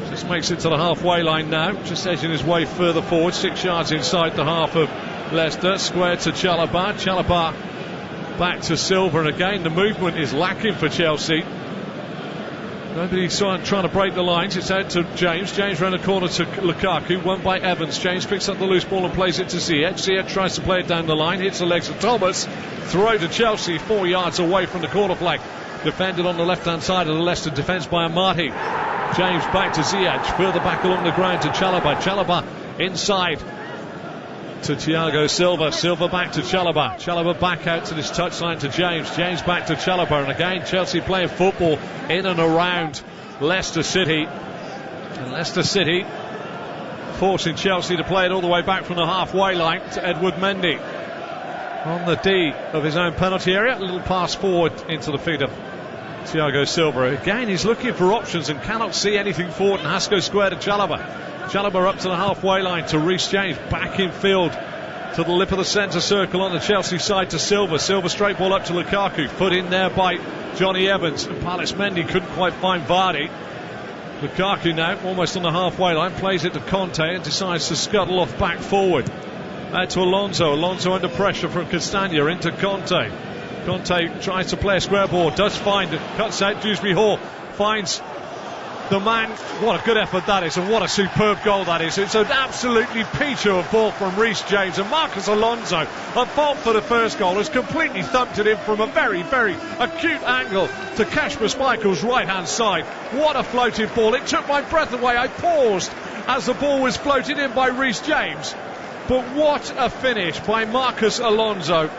Just makes it to the halfway line now. Just edging his way further forward. 6 yards inside the half of Leicester. Square to Chalobah. Chalobah back to Silva, and again the movement is lacking for Chelsea. Nobody's trying to break the lines. It's out to James. James round the corner to Lukaku. Won by Evans. James picks up the loose ball and plays it to Ziyech. Ziyech tries to play it down the line. Hits the legs of Thomas. Throw to Chelsea 4 yards away from the corner flag. Defended on the left hand side of the Leicester defence by Amati. James back to Ziyech. Further back along the ground to Chalobah. Chalobah inside to Thiago Silva. Silva back to Chalobah. Chalobah back out to this touchline to James. James back to Chalobah. And again Chelsea playing football in and around Leicester City. And Leicester City forcing Chelsea to play it all the way back from the halfway line to Edouard Mendy. On the D of his own penalty area. A little pass forward into the feet of Thiago Silva. Again he's looking for options and cannot see anything forward, and has to go square to Chalobah. Chalobah up to the halfway line to Reece James. Back in field to the lip of the centre circle on the Chelsea side to Silva. Silva straight ball up to Lukaku. Put in there by Johnny Evans. And Palace Mendy couldn't quite find Vardy. Lukaku now almost on the halfway line. Plays it to Kanté and decides to scuttle off back forward. Out to Alonso. Alonso under pressure from Castagna into Kanté. Kanté tries to play a square ball. Does find it. Cuts out Dewsbury Hall. Finds the man. What a good effort that is, and what a superb goal that is. It's an absolutely peach of a ball from Reece James, and Marcus Alonso, at fault for the first goal, has completely thumped it in from a very, very acute angle to Kasper Schmeichel's right hand side. What a floated ball. It took my breath away. I paused as the ball was floated in by Reece James, but what a finish by Marcus Alonso.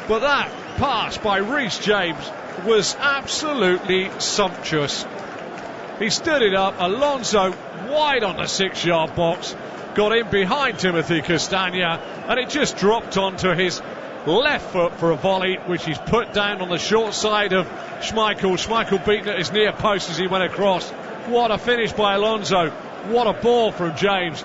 But that pass by Reece James was absolutely sumptuous. He stood it up. Alonso wide on the 6-yard box. Got in behind Timothy Castagna, and it just dropped onto his left foot for a volley, which he's put down on the short side of Schmeichel. Schmeichel beaten at his near post as he went across. What a finish by Alonso. What a ball from James.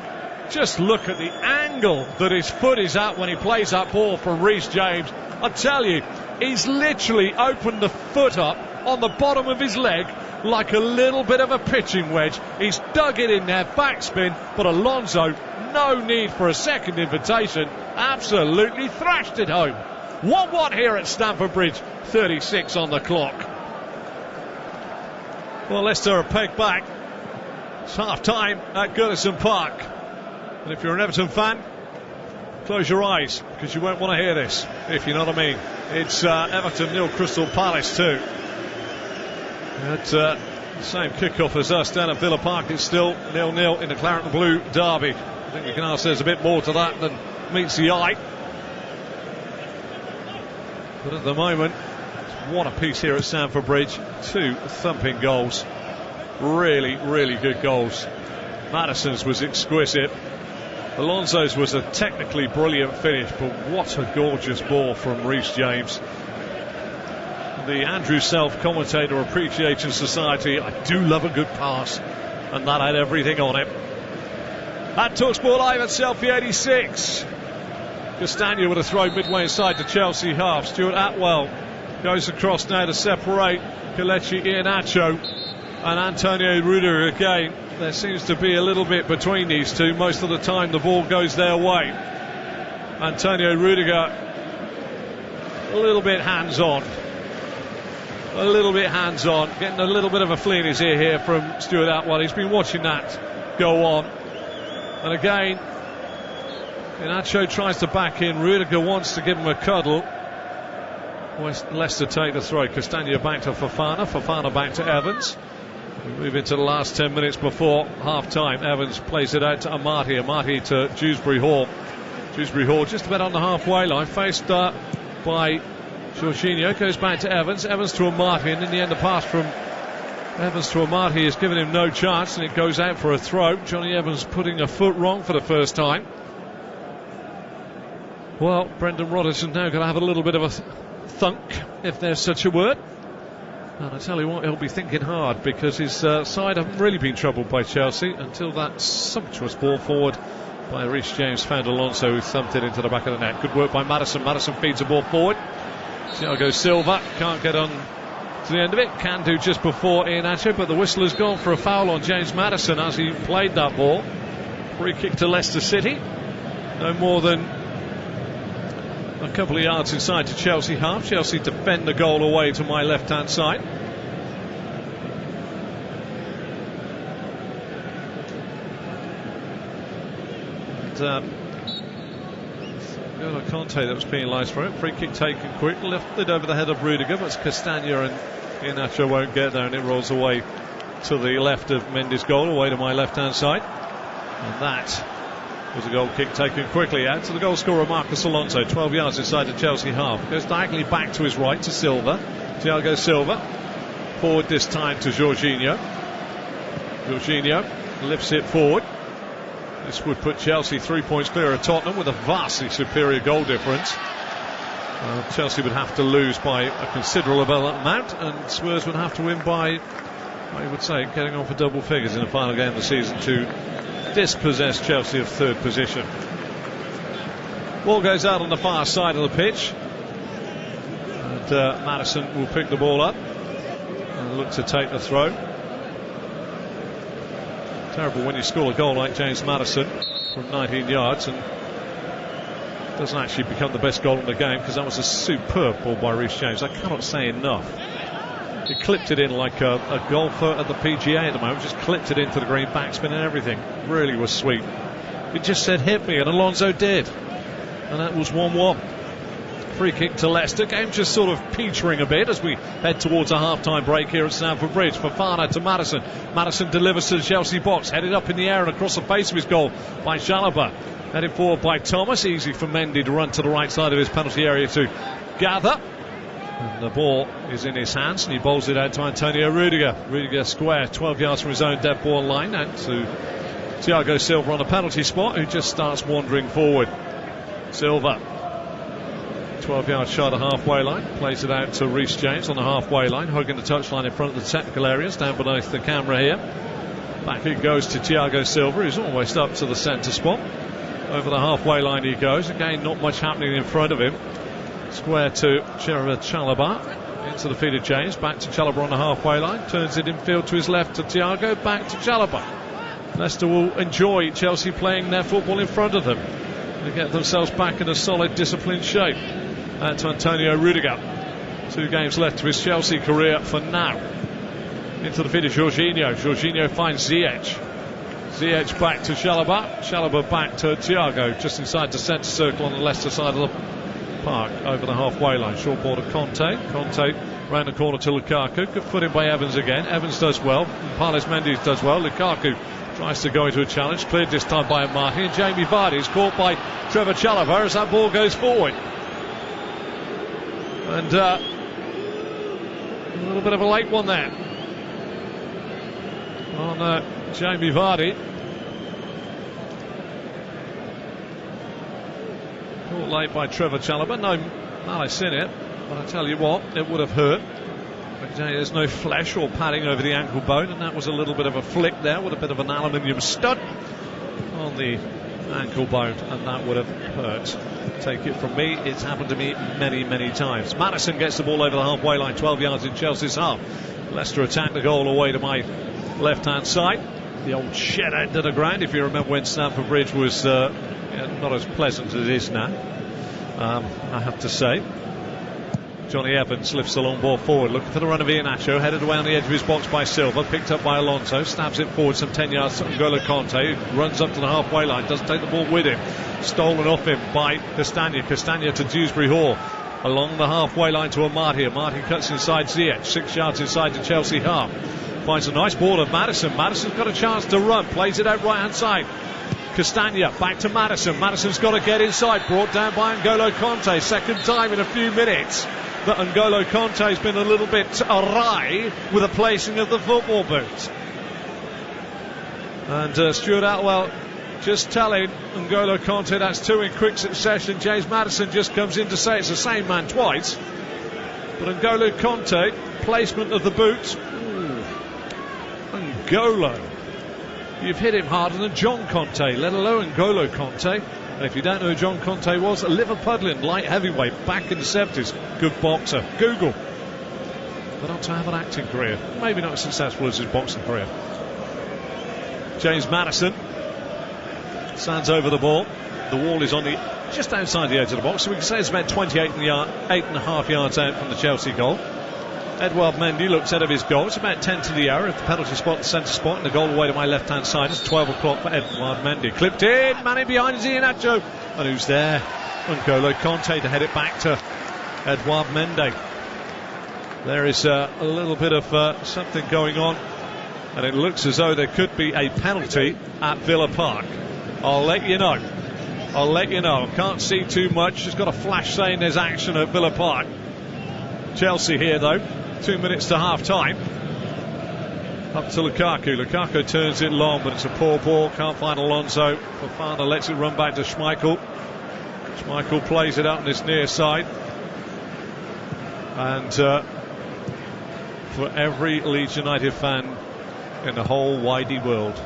Just look at the angle that his foot is at when he plays that ball from Reece James. I tell you, he's literally opened the foot up on the bottom of his leg like a little bit of a pitching wedge. He's dug it in there, backspin, but Alonso, no need for a second invitation, absolutely thrashed it home. 1-1 here at Stamford Bridge, 36 on the clock. Well, Leicester are pegged back. It's half-time at Goodison Park. And if you're an Everton fan, close your eyes, because you won't want to hear this, if you know what I mean. It's Everton 0, Crystal Palace 2. At the same kickoff as us down at Villa Park, it's still 0-0 in the Claret and Blue derby. I think you can ask there's a bit more to that than meets the eye. But at the moment, what a piece here at Stamford Bridge. 2 thumping goals. Really, really good goals. Maddison's was exquisite. Alonso's was a technically brilliant finish, but what a gorgeous ball from Reece James. The Andrew Self Commentator Appreciation Society, I do love a good pass, and that had everything on it. At TalkSport Live at Selfie 86. Castagna with a throw midway inside the Chelsea half. Stuart Atwell goes across now to separate Kelechi Iheanacho and Antonio Rudiger again. There seems to be a little bit between these two. Most of the time the ball goes their way. Antonio Rudiger a little bit hands-on. A little bit hands-on. Getting a little bit of a flea in his ear here from Stuart Atwell. He's been watching that go on. And again, Iheanacho tries to back in. Rudiger wants to give him a cuddle. Leicester take the throw. Castagna back to Fofana. Fofana back to Evans. We move into the last 10 minutes before half-time. Evans plays it out to Amati. Amati to Dewsbury Hall. Dewsbury Hall just about on the halfway line. Faced by Jorginho. Goes back to Evans. Evans to Amati. And in the end, the pass from Evans to Amati has given him no chance. And it goes out for a throw. Johnny Evans putting a foot wrong for the first time. Well, Brendan Rodgers now going to have a little bit of a thunk, if there's such a word. And I tell you what, he'll be thinking hard, because his side haven't really been troubled by Chelsea until that sumptuous ball forward by Reece James found Alonso, who thumped it into the back of the net. Good work by Maddison. Maddison feeds the ball forward. Thiago Silva can't get on to the end of it. Can do just before Iheanacho, but the whistle has gone for a foul on James Maddison as he played that ball. Free kick to Leicester City. No more than a couple of yards inside to Chelsea half. Chelsea defend the goal away to my left hand side. And Conte that was penalised for it. Free kick taken quick, lifted over the head of Rudiger, but Castagna and Iheanacho won't get there, and it rolls away to the left of Mendy's goal, away to my left hand side. And that was a goal kick taken quickly out to the goal scorer Marcus Alonso, 12 yards inside the Chelsea half. Goes diagonally back to his right to Silva. Thiago Silva forward this time to Jorginho. Jorginho lifts it forward. This would put Chelsea 3 points clear of Tottenham with a vastly superior goal difference. Chelsea would have to lose by a considerable amount, and Spurs would have to win by, I would say, getting on for double figures in the final game of the season to dispossess Chelsea of third position. Ball goes out on the far side of the pitch, and Maddison will pick the ball up and look to take the throw. Terrible when you score a goal like James Maddison from 19 yards and doesn't actually become the best goal in the game, because that was a superb ball by Reece James. I cannot say enough. He clipped it in like a golfer at the PGA at the moment. Just clipped it into the green, backspin and everything. Really was sweet. He just said hit me, and Alonso did. And that was 1-1. Free kick to Leicester. Game just sort of petering a bit as we head towards a half-time break here at Stamford Bridge. Fofana to Maddison. Maddison delivers to the Chelsea box. Headed up in the air and across the face of his goal by Chalobah. Headed forward by Thomas. Easy for Mendy to run to the right side of his penalty area to gather. And the ball is in his hands, and he bowls it out to Antonio Rudiger. Rudiger square, 12 yards from his own dead ball line, and to Thiago Silva on a penalty spot, who just starts wandering forward. Silva, 12 yards short of the halfway line, plays it out to Reece James on the halfway line, hugging the touchline in front of the technical areas, down beneath the camera here. Back it goes to Thiago Silva, who's almost up to the centre spot. Over the halfway line he goes. Again, not much happening in front of him. Square to Chalobah. Into the feet of James. Back to Chalobah on the halfway line. Turns it infield to his left to Thiago. Back to Chalobah. Leicester will enjoy Chelsea playing their football in front of them. They get themselves back in a solid, disciplined shape. To Antonio Rudiger. 2 games left to his Chelsea career for now. Into the feet of Jorginho. Jorginho finds Ziyech. Ziyech back to Chalobah. Chalobah back to Thiago, just inside the centre circle on the Leicester side of the park, over the halfway line. Short ball to Conte. Conte round the corner to Lukaku. Good footing by Evans again. Evans does well. Palis Mendes does well. Lukaku tries to go into a challenge. Cleared this time by Martin. And Jamie Vardy is caught by Trevor Chalobah as that ball goes forward. And a little bit of a late one there on Jamie Vardy. Caught late by Trevor Chalobah. No malice in it, but I tell you what, it would have hurt. But there's no flesh or padding over the ankle bone, and that was a little bit of a flick there with a bit of an aluminium stud on the ankle bone, and that would have hurt. Take it from me, it's happened to me many, many times. Maddison gets the ball over the halfway line, 12 yards in Chelsea's half. Leicester attack the goal away to my left-hand side. The old shed end of the ground, if you remember when Stamford Bridge was not as pleasant as it is now, I have to say. Johnny Evans lifts the long ball forward, looking for the run of Iheanacho, headed away on the edge of his box by Silva, picked up by Alonso, stabs it forward some 10 yards to N'Golo Conte, runs up to the halfway line, doesn't take the ball with him, stolen off him by Castagna to Dewsbury Hall, along the halfway line to Amati. Amati cuts inside Ziyech, 6 yards inside the Chelsea half, finds a nice ball to Maddison. Maddison's got a chance to run, plays it out right hand side. Castagna back to Maddison. Maddison's got to get inside, brought down by N'Golo Conte. Second time in a few minutes that N'Golo Conte's been a little bit awry with the placing of the football boot. And Stuart Atwell just telling N'Golo Conte that's 2 in quick succession. James Maddison just comes in to say it's the same man twice. But N'Golo Conte, placement of the boot. Ooh. N'Golo. You've hit him harder than John Conte, let alone N'Golo Conte. And if you don't know who John Conte was, a Liverpudlian light heavyweight back in the 70s. Good boxer. Google. But not to have an acting career. Maybe not as successful as his boxing career. James Maddison stands over the ball. The wall is on the just outside the edge of the box, so we can say it's about 8.5 yards out from the Chelsea goal. Edouard Mendy looks out of his goal. It's about 10 to the hour at the penalty spot, the centre spot, and the goal away to my left-hand side. It's 12 o'clock for Edouard Mendy. Clipped in, man in behind is Iheanacho. And who's there? N'Golo Conte to head it back to Edouard Mendy. There is a little bit of something going on, and it looks as though there could be a penalty at Villa Park. I'll let you know. I can't see too much. Just got a flash saying there's action at Villa Park. Chelsea here though, 2 minutes to half time. Up to Lukaku. Lukaku turns it long, but it's a poor ball. Can't find Alonso. Fofana lets it run back to Schmeichel. Schmeichel plays it out on his near side. And for every Leeds United fan in the whole widey world,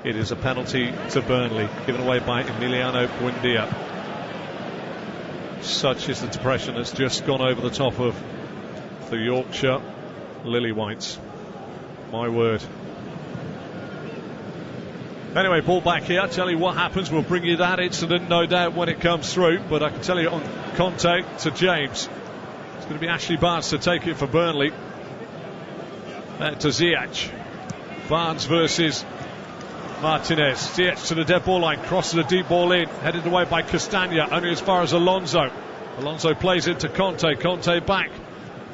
it is a penalty to Burnley, given away by Emiliano Buendia. Such is the depression that's just gone over the top of the Yorkshire Lily Whites. My word. Anyway, ball back here. I'll tell you what happens. We'll bring you that incident, no doubt, when it comes through. But I can tell you on Conte to James. It's going to be Ashley Barnes to take it for Burnley. Back to Ziyech. Barnes versus Martinez. Ziyech to the dead ball line, crosses the deep ball in, headed away by Castagna, only as far as Alonso. Alonso plays it to Conte. Conte back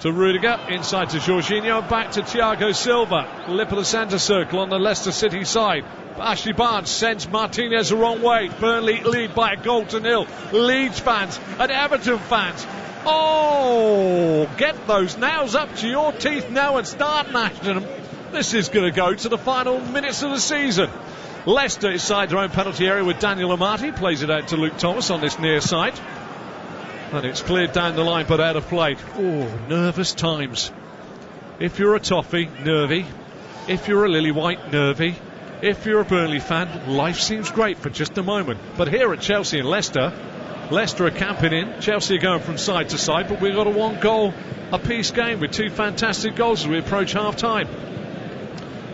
to Rudiger, inside to Jorginho, back to Thiago Silva. Lip of the centre circle on the Leicester City side. Ashley Barnes sends Martinez the wrong way. Burnley lead by a goal to nil. Leeds fans and Everton fans Oh, get those nails up to your teeth now and start gnashing them. This is going to go to the final minutes of the season. Leicester inside their own penalty area with Daniel Amati. Plays it out to Luke Thomas on this near side. And it's cleared down the line but out of play. Oh, nervous times. If you're a Toffee, nervy. If you're a Lily White, nervy. If you're a Burnley fan, life seems great for just a moment. But here at Chelsea and Leicester are camping in. Chelsea are going from side to side, but we've got a 1-goal apiece game with 2 fantastic goals as we approach half-time.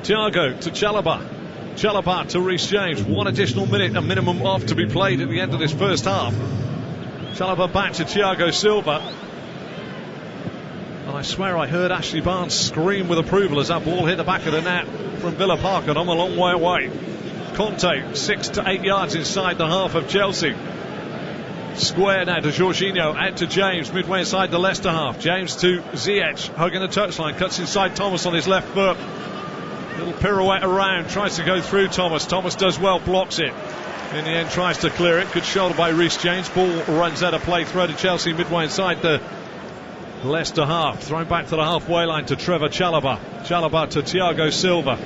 Thiago to Chalobah to Reece James. 1 additional minute, a minimum off to be played at the end of this first half. Chalobah back to Thiago Silva. And I swear I heard Ashley Barnes scream with approval as that ball hit the back of the net from Villa Park, and I'm a long way away. Conte 6 to 8 yards inside the half of Chelsea. Square now to Jorginho, out to James, midway inside the Leicester half. James to Ziyech, hugging the touchline, cuts inside Thomas on his left foot. Little pirouette around, tries to go through Thomas. Thomas does well, blocks it. In the end, tries to clear it. Good shoulder by Reece James. Ball runs out of play, throw to Chelsea midway inside the Leicester half. Thrown back to the halfway line to Trevor Chalobah. Chalobah to Thiago Silva.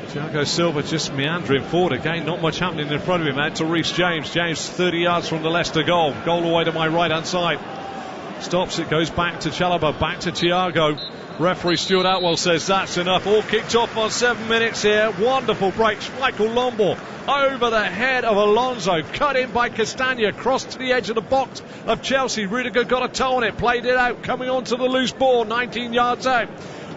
Thiago Silva just meandering forward again, not much happening in front of him. Out to Reece James. James 30 yards from the Leicester goal. Goal away to my right hand side. Stops it, goes back to Chalobah, back to Thiago. Referee Stuart Atwell says that's enough. All kicked off on 7 minutes here. Wonderful break. Michael Lombard over the head of Alonso. Cut in by Castagna. Crossed to the edge of the box of Chelsea. Rudiger got a toe on it. Played it out. Coming onto the loose ball. 19 yards out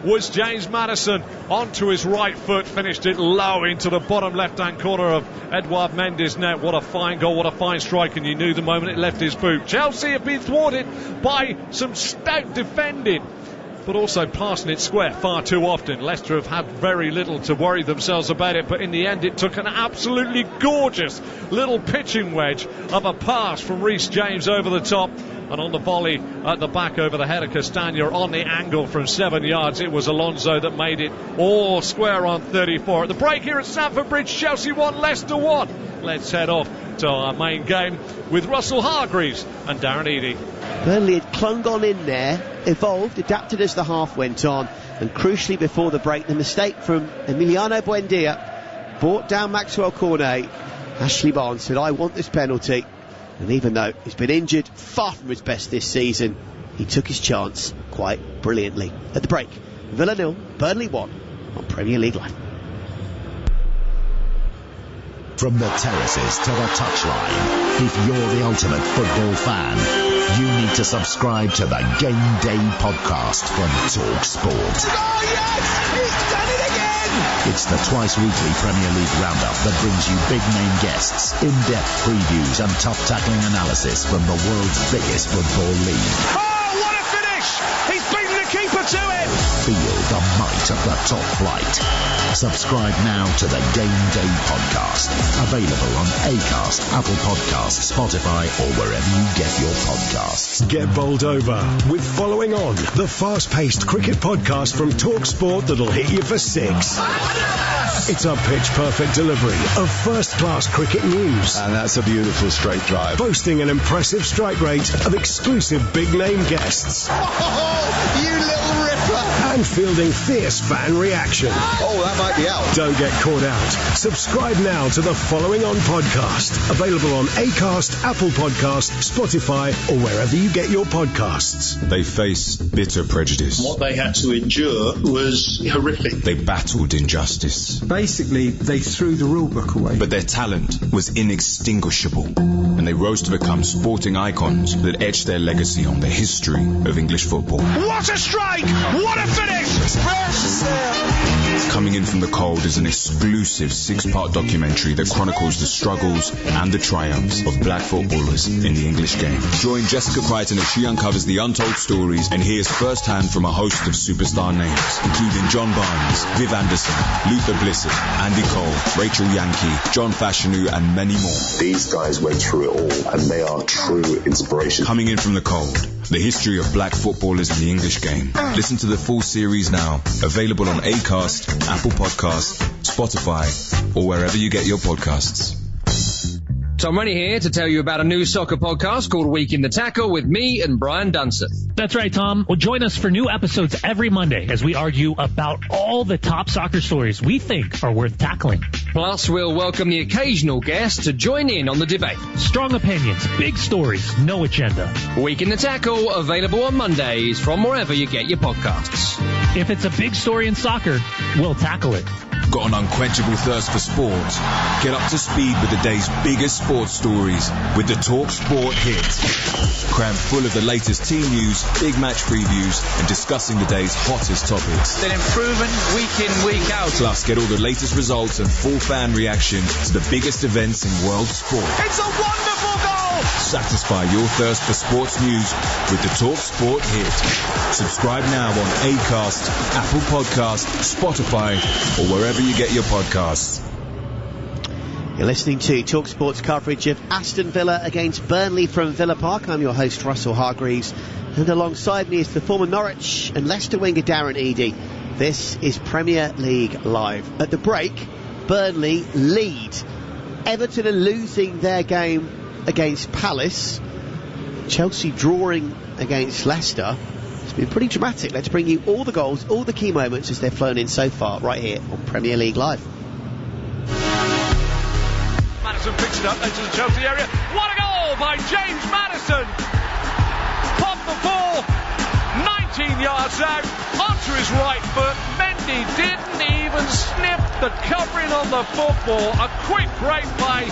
was James Maddison. Onto his right foot. Finished it low into the bottom left-hand corner of Edouard Mendy's net. What a fine goal. What a fine strike. And you knew the moment it left his boot. Chelsea have been thwarted by some stout defending, but also passing it square far too often. Leicester have had very little to worry themselves about it, but in the end it took an absolutely gorgeous little pitching wedge of a pass from Reece James over the top, and on the volley at the back over the head of Castagna on the angle from 7 yards, it was Alonso that made it all square on 34. At the break here at Stamford Bridge, Chelsea 1, Leicester 1. Let's head off to our main game with Russell Hargreaves and Darren Eadie. Burnley had clung on in there, evolved, adapted as the half went on, and crucially before the break, the mistake from Emiliano Buendia brought down Maxwell Cornet. Ashley Barnes said, I want this penalty, and even though he's been injured, far from his best this season, he took his chance quite brilliantly. At the break, Villa 0, Burnley 1 on Premier League Live. From the terraces to the touchline, if you're the ultimate football fan, you need to subscribe to the Game Day podcast from TalkSport. Oh yes! He's done it again! It's the twice-weekly Premier League roundup that brings you big-name guests, in-depth previews and tough-tackling analysis from the world's biggest football league. Oh, what a finish! He's beaten the keeper to it! Feel the might of the top flight. Subscribe now to the Game Day podcast. Available on Acast, Apple Podcasts, Spotify, or wherever you get your podcasts. Get bowled over with Following On, the fast-paced cricket podcast from TalkSport that'll hit you for 6. It's a pitch-perfect delivery of first-class cricket news. And that's a beautiful straight drive. Boasting an impressive strike rate of exclusive big-name guests. Oh, you little ripper! And fielding fierce fan reaction. Oh, that might be out. Don't get caught out. Subscribe now to the Following On podcast. Available on Acast, Apple Podcasts, Spotify, or wherever you get your podcasts. They faced bitter prejudice. What they had to endure was horrific. They battled injustice. Basically, they threw the rule book away. But their talent was inextinguishable, and they rose to become sporting icons that etched their legacy on the history of English football. What a strike! What a finish! Coming in from the Cold is an exclusive 6-part documentary that chronicles the struggles and the triumphs of black footballers in the English game. Join Jessica Crichton as she uncovers the untold stories and hears firsthand from a host of superstar names, including John Barnes, Viv Anderson, Luther Blissett, Andy Cole, Rachel Yankee, John Fashanu, and many more. These guys went through it all, and they are true inspiration. Coming in from the Cold, the history of black footballers in the English game. Listen to the full series now. Available on Acast, Apple Podcasts, Spotify, or wherever you get your podcasts. Tom Rennie here to tell you about a new soccer podcast called Week in the Tackle with me and Brian Dunseth. That's right, Tom. Well, join us for new episodes every Monday as we argue about all the top soccer stories we think are worth tackling. Plus, we'll welcome the occasional guest to join in on the debate. Strong opinions, big stories, no agenda. Week in the Tackle, available on Mondays from wherever you get your podcasts. If it's a big story in soccer, we'll tackle it. Got an unquenchable thirst for sport? Get up to speed with the day's biggest sports stories with the Talk Sport Hit. Crammed full of the latest team news, big match previews, and discussing the day's hottest topics. They're improving week in, week out. Plus, get all the latest results and full fan reaction to the biggest events in world sport. It's a wonderful goal! Satisfy your thirst for sports news with the Talk Sport Hit. Subscribe now on Acast, Apple Podcasts, Spotify, or wherever you get your podcasts. You're listening to TalkSport's coverage of Aston Villa against Burnley from Villa Park. I'm your host, Russell Hargreaves, and alongside me is the former Norwich and Leicester winger Darren Eadie. This is Premier League Live. At the break, Burnley lead. Everton are losing their game against Palace. Chelsea drawing against Leicester. It's been pretty dramatic. Let's bring you all the goals, all the key moments as they've flown in so far, right here on Premier League Live. Maddison picks it up into the Chelsea area. What a goal by James Maddison! Popped the ball 19 yards out onto his right foot. Mendy didn't even sniff the covering on the football. A quick break by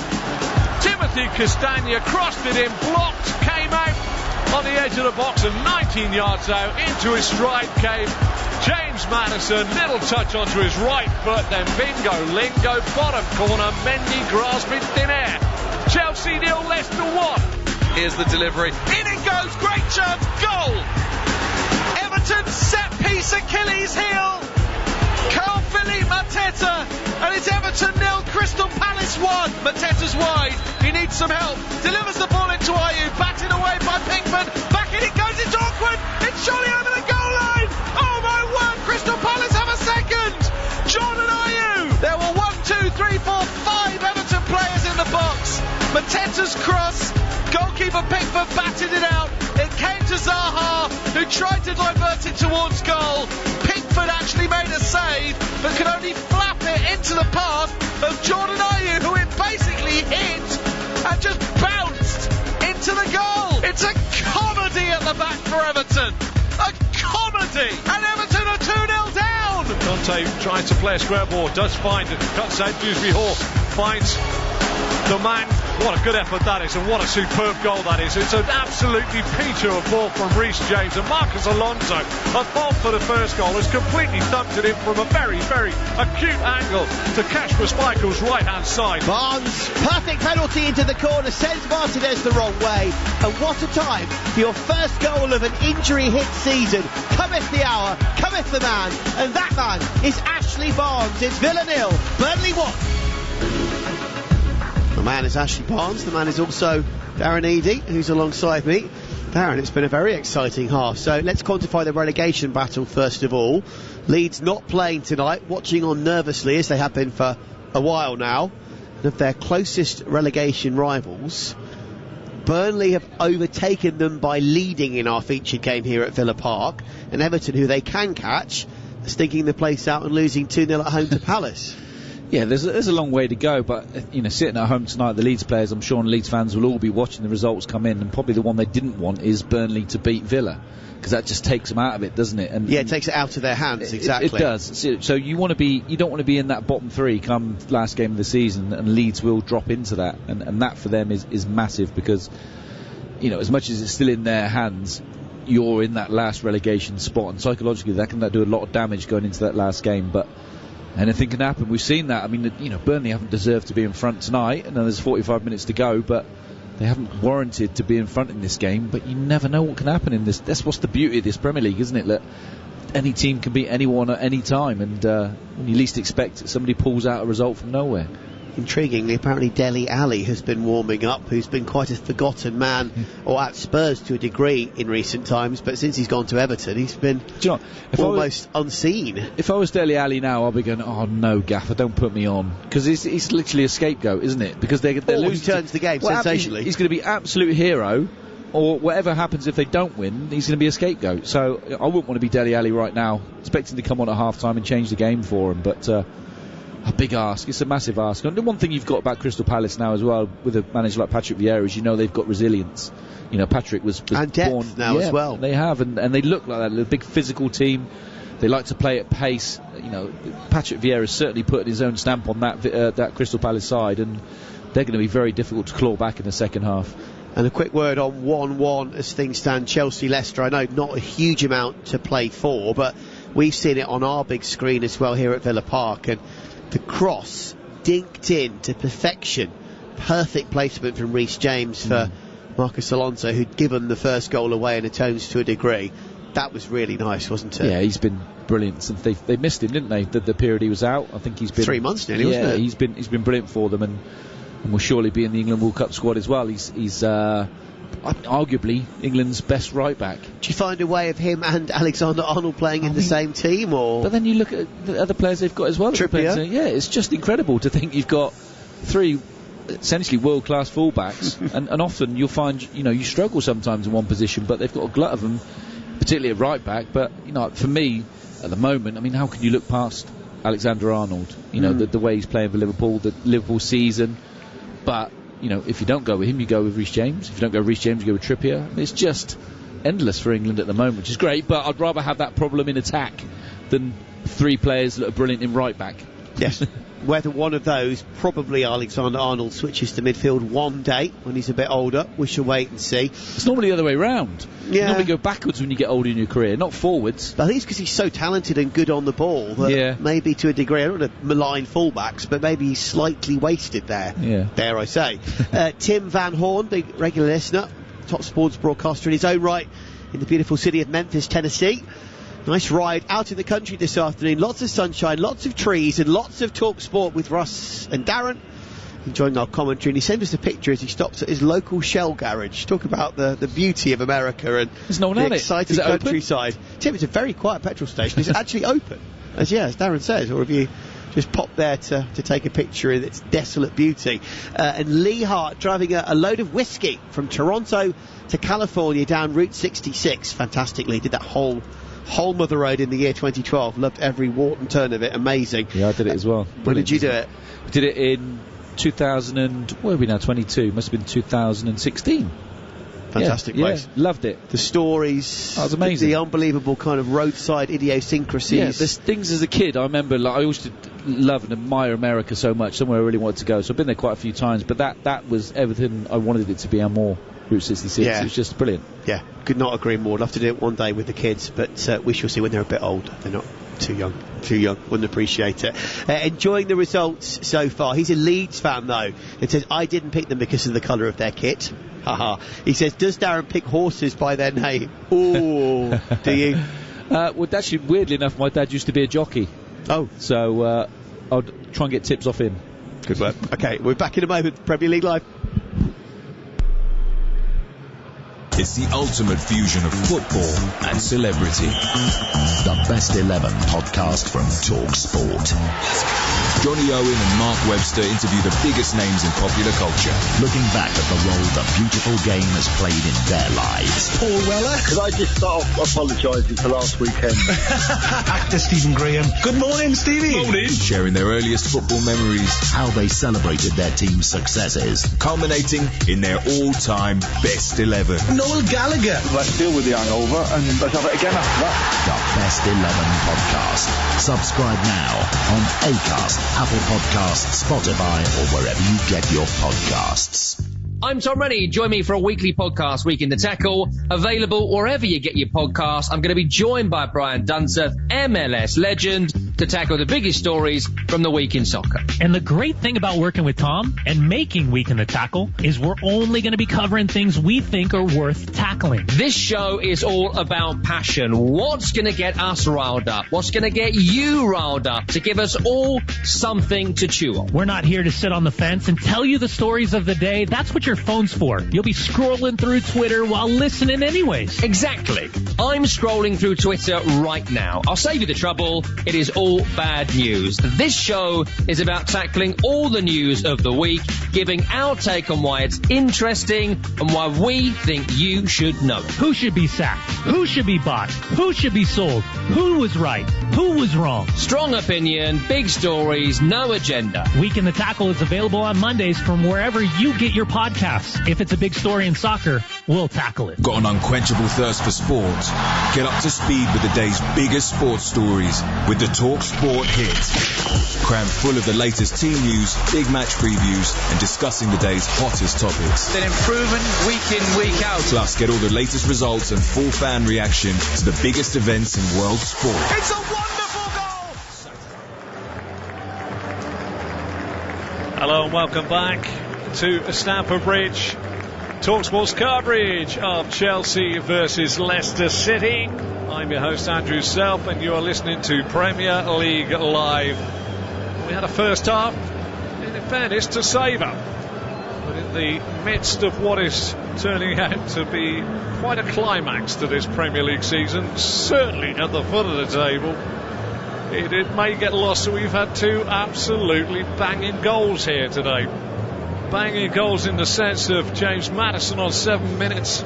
Timothy Castagna, crossed it in, blocked, came out on the edge of the box and 19 yards out into his stride came James Maddison. Little touch onto his right foot, then bingo, lingo, bottom corner, Mendy grasp in thin air. Chelsea 0, Leicester 1. Here's the delivery. In it goes, great chance, goal! Everton set piece Achilles heel. Carl Philippe Mateta, and it's Everton 0, Crystal Palace 1. Mateta's wide, he needs some help, delivers the ball into Ayew, batted away by Pinkford, back in it goes, it's awkward, it's surely over the goal line. Oh my word, Crystal Palace have a second. Jordan Ayew. There were 1, 2, 3, 4, 5 Everton players in the box. Mateta's cross, goalkeeper Pinkford batted it out. It came to Zaha, who tried to divert it towards goal. Pinkford actually made a save, but could only flap it into the path of Jordan Ayew, who it basically hit and just bounced into the goal. It's a comedy at the back for Everton. A comedy! And Everton are 2-0 down! Conte tries to play a square ball, does find it, cuts out Dewsbury Hall, finds the man. What a good effort that is, and what a superb goal that is. It's an absolutely peach of a ball from Reece James, and Marcus Alonso, at fault for the first goal, has completely thumped it in from a very, very acute angle to Kasper Schmeichel's right-hand side. Barnes, perfect penalty into the corner, sends Martinez the wrong way, and what a time for your first goal of an injury-hit season. Cometh the hour, cometh the man, and that man is Ashley Barnes. It's Villa 0, Burnley 1. The man is Ashley Barnes, the man is also Darren Eadie, who's alongside me. Darren, it's been a very exciting half, so let's quantify the relegation battle first of all. Leeds not playing tonight, watching on nervously as they have been for a while now. And of their closest relegation rivals, Burnley have overtaken them by leading in our featured game here at Villa Park, and Everton, who they can catch, are stinking the place out and losing 2-0 at home to Palace. Yeah, there's a long way to go, but sitting at home tonight, the Leeds players, I'm sure, and Leeds fans will all be watching the results come in, and probably the one they didn't want is Burnley to beat Villa, because that just takes them out of it, doesn't it? And yeah, it takes it out of their hands, exactly. It does. So you don't want to be in that bottom three come last game of the season, and Leeds will drop into that, and that for them is massive, because as much as it's still in their hands, you're in that last relegation spot, and psychologically that can do a lot of damage going into that last game, but anything can happen. We've seen that. I mean, Burnley haven't deserved to be in front tonight, and there's 45 minutes to go, but they haven't warranted to be in front in this game. But you never know what can happen in this. That's what's the beauty of this Premier League, isn't it? That any team can beat anyone at any time, and when you least expect it, somebody pulls out a result from nowhere. intriguingly, apparently Dele Alli has been warming up, who's been quite a forgotten man, or at Spurs to a degree in recent times, but since he's gone to Everton, he's been almost unseen. If I was Dele Alli now, I'll be going, oh no, Gaffer, don't put me on. Because he's literally a scapegoat, isn't it? Because they're losing. He turns the game sensationally. He's going to be absolute hero, or whatever happens if they don't win, he's going to be a scapegoat. So I wouldn't want to be Dele Alli right now, expecting to come on at half-time and change the game for him, but a big ask. It's a massive ask. And the one thing you've got about Crystal Palace now as well, with a manager like Patrick Vieira, is they've got resilience. Patrick was and depth born now as well. They have, and they look like that. They're a big physical team. They like to play at pace. Patrick Vieira certainly put his own stamp on that Crystal Palace side, and they're going to be very difficult to claw back in the second half. And a quick word on 1-1 as things stand. Chelsea-Leicester, I know not a huge amount to play for, but we've seen it on our big screen as well here at Villa Park, and the cross dinked in to perfection. Perfect placement from Reece James for Marcus Alonso, who'd given the first goal away in atones to a degree. That was really nice, wasn't it? Yeah, he's been brilliant since they missed him, didn't they? The period he was out, I think he's been 3 months nearly, wasn't it? He's been brilliant for them, and will surely be in the England World Cup squad as well. He's arguably England's best right back. Do you find a way of him and Alexander-Arnold playing in the same team, or? But then you look at the other players they've got as well. Trippier. Yeah, it's just incredible to think you've got three essentially world-class fullbacks, and often you'll find you struggle sometimes in one position, but they've got a glut of them, particularly at right back. But for me at the moment, how can you look past Alexander-Arnold? The way he's playing for Liverpool, the Liverpool season. But if you don't go with him, you go with Reece James. If you don't go with Reece James, you go with Trippier. It's just endless for England at the moment, which is great, but I'd rather have that problem in attack than three players that are brilliant in right back. Yes. Whether one of those, probably Alexander-Arnold, switches to midfield one day when he's a bit older, we shall wait and see. It's normally the other way round. Yeah. You normally go backwards when you get older in your career, not forwards. But I think it's because he's so talented and good on the ball that maybe to a degree, I don't want to malign fullbacks, but maybe he's slightly wasted there. Yeah. Dare I say. Tim Van Horn, the regular listener, top sports broadcaster in his own right, in the beautiful city of Memphis, Tennessee. Nice ride out in the country this afternoon. Lots of sunshine, lots of trees, and lots of talk sport with Russ and Darren enjoying our commentary. And he sent us a picture as he stops at his local Shell garage. Talk about the beauty of America and the exciting countryside. Open? Tim, it's a very quiet petrol station. Is it actually open? As Darren says, or have you just popped there to take a picture of its desolate beauty? And Lee Hart driving a load of whiskey from Toronto to California down Route 66. Fantastically, did that whole Mother Road in the year 2012. Loved every walk and turn of it. Amazing. Yeah, I did it as well. When did you do it? We did it in 2000 where are we now, 22? Must have been 2016. Fantastic place. Yeah, loved it. The stories. That was amazing. The unbelievable kind of roadside idiosyncrasies. Yeah, there's things as a kid. I remember, I used to love and admire America so much. Somewhere I really wanted to go. So I've been there quite a few times. But that was everything I wanted it to be and more. Route 66. Yeah. It was just brilliant. Yeah, could not agree more. I'd love to do it one day with the kids, but we shall see when they're a bit older. They're not too young. Wouldn't appreciate it. Enjoying the results so far. He's a Leeds fan though. It says, I didn't pick them because of the colour of their kit. Haha. He says, does Darren pick horses by their name? Ooh. Do you? Well, actually, weirdly enough, my dad used to be a jockey. Oh. So I'll try and get tips off him. Good work. Okay, we're back in a moment. Premier League Live. It's the ultimate fusion of football and celebrity. The Best 11 podcast from Talk Sport. Johnny Owen and Mark Webster interview the biggest names in popular culture. Looking back at the role the beautiful game has played in their lives. Paul Weller. Could I just start off apologising for last weekend? Actor Stephen Graham. Good morning, Stevie. Morning. Sharing their earliest football memories. How they celebrated their team's successes. Culminating in their all-time best 11. Noel Gallagher. Let's deal with the hangover and let's have it again after that. The Best 11 podcast. Subscribe now on Acast, Apple Podcasts, Spotify, or wherever you get your podcasts. I'm Tom Rennie. Join me for a weekly podcast, Week in the Tackle, available wherever you get your podcasts. I'm going to be joined by Brian Dunseth, MLS legend, to tackle the biggest stories from the week in soccer. And the great thing about working with Tom and making Week in the Tackle is we're only going to be covering things we think are worth tackling. This show is all about passion. What's going to get us riled up? What's going to get you riled up to give us all something to chew on? We're not here to sit on the fence and tell you the stories of the day. That's what your phone's for. You'll be scrolling through Twitter while listening anyways. Exactly. I'm scrolling through Twitter right now. I'll save you the trouble. It is all bad news. This show is about tackling all the news of the week, giving our take on why it's interesting and why we think you should know it. Who should be sacked? Who should be bought? Who should be sold? Who was right? Who was wrong? Strong opinion, big stories, no agenda. Week in the Tackle is available on Mondays from wherever you get your podcasts. If it's a big story in soccer, we'll tackle it. Got an unquenchable thirst for sport? Get up to speed with the day's biggest sports stories with the Talk Sport Hit. Crammed full of the latest team news, big match previews, and discussing the day's hottest topics. An improvement week in, week out. Plus, get all the latest results and full fan reaction to the biggest events in world sport. It's a wonderful goal! Hello and welcome back to Stamford Bridge. TalkSport's coverage of Chelsea versus Leicester City. I'm your host Andrew Self and you are listening to Premier League Live. We had a first half, in fairness, to savour. But in the midst of what is turning out to be quite a climax to this Premier League season, certainly at the foot of the table, it may get lost. So we've had two absolutely banging goals here today. Banging goals in the sense of James Maddison on 7 minutes,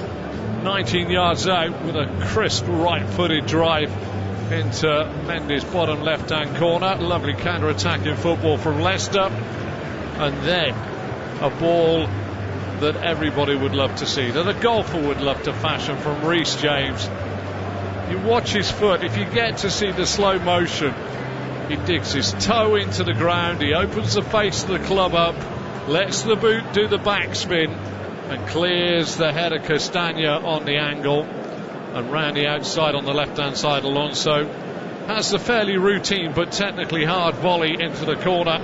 19 yards out with a crisp right-footed drive into Mendy's bottom left-hand corner. Lovely counter-attacking football from Leicester. And then a ball that everybody would love to see, that a golfer would love to fashion, from Reece James. You watch his foot, if you get to see the slow motion, he digs his toe into the ground, he opens the face of the club up, lets the boot do the backspin and clears the head of Castagna on the angle, and round the outside on the left hand side Alonso has the fairly routine but technically hard volley into the corner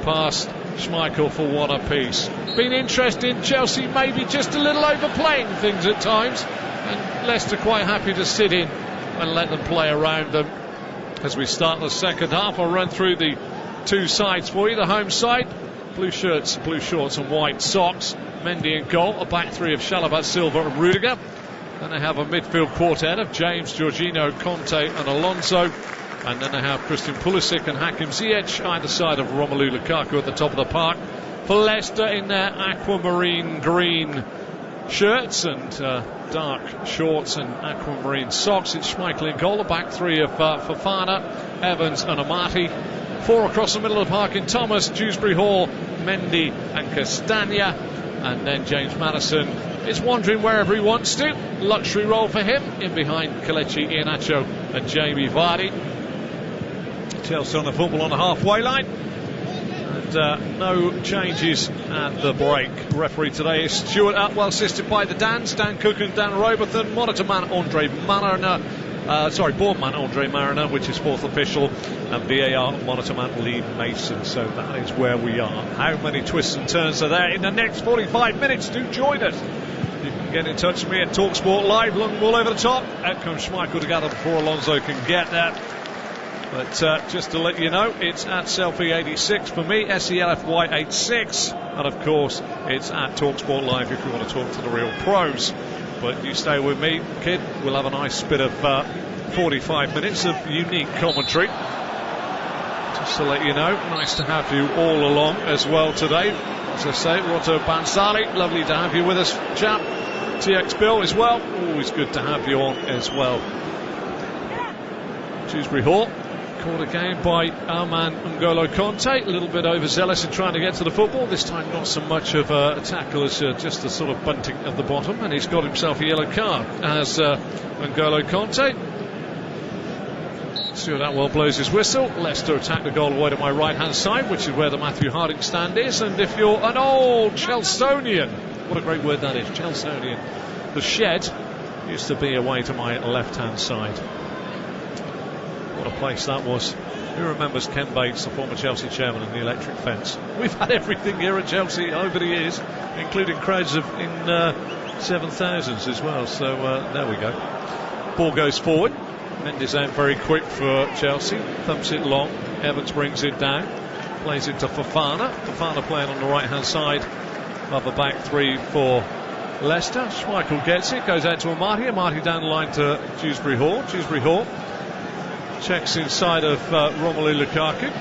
past Schmeichel for one apiece. Been interesting, Chelsea maybe just a little overplaying things at times, and Leicester quite happy to sit in and let them play around them. As we start the second half, I'll run through the two sides for you. The home side, blue shirts, blue shorts and white socks. Mendy in goal, a back three of Chalobah, Silva and Rudiger. Then they have a midfield quartet of James, Jorginho, Conte and Alonso. And then they have Christian Pulisic and Hakim Ziyech either side of Romelu Lukaku at the top of the park. For Leicester in their aquamarine green shirts and dark shorts and aquamarine socks, it's Schmeichel in goal, a back three of Fofana, Evans and Amati. Four across the middle of the park in Thomas, Dewsbury Hall, Mendy and Castagna. And then James Maddison is wandering wherever he wants to. Luxury role for him, in behind Kelechi Iheanacho and Jamie Vardy. Chelsea on the football on the halfway line. And no changes at the break. Referee today is Stuart Atwell, assisted by the Dans, Dan Cook and Dan Robertson. Monitor man Andre Mariner. Board man Andre Mariner, which is fourth official, and VAR monitor man Lee Mason. So that is where we are. How many twists and turns are there in the next 45 minutes? Do join us. You can get in touch with me at TalkSport Live. Long ball over the top. Out comes Schmeichel together before Alonso can get that. But just to let you know, it's at Selfie86 for me, SELFY86, and of course it's at TalkSport Live if you want to talk to the real pros. But you stay with me, kid. We'll have a nice bit of 45 minutes of unique commentary. Just to let you know, nice to have you all along as well today. As I say, Roto Bansali, lovely to have you with us, chap. TX Bill as well, always good to have you on as well. Dewsbury Hall, caught again by our man N'Golo Conte, a little bit overzealous in trying to get to the football. This time not so much of a tackle as just a sort of bunting at the bottom, and he's got himself a yellow card as N'Golo Conte. Stuart Atwell blows his whistle. Leicester attack the goal away to my right hand side, which is where the Matthew Harding stand is. And if you're an old Chelsonian, what a great word that is, Chelsonian, the shed used to be away to my left hand side. What a place that was. Who remembers Ken Bates, the former Chelsea chairman, and the electric fence? We've had everything here at Chelsea over the years, including crowds in 7,000s as well. So there we go. Ball goes forward. Mendes out very quick for Chelsea. Thumps it long. Evans brings it down. Plays it to Fofana. Fofana playing on the right hand side of the back three for Leicester. Schmeichel gets it. Goes out to Amati. Amati down the line to Dewsbury Hall. Dewsbury Hall checks inside of Romelu Lukaku.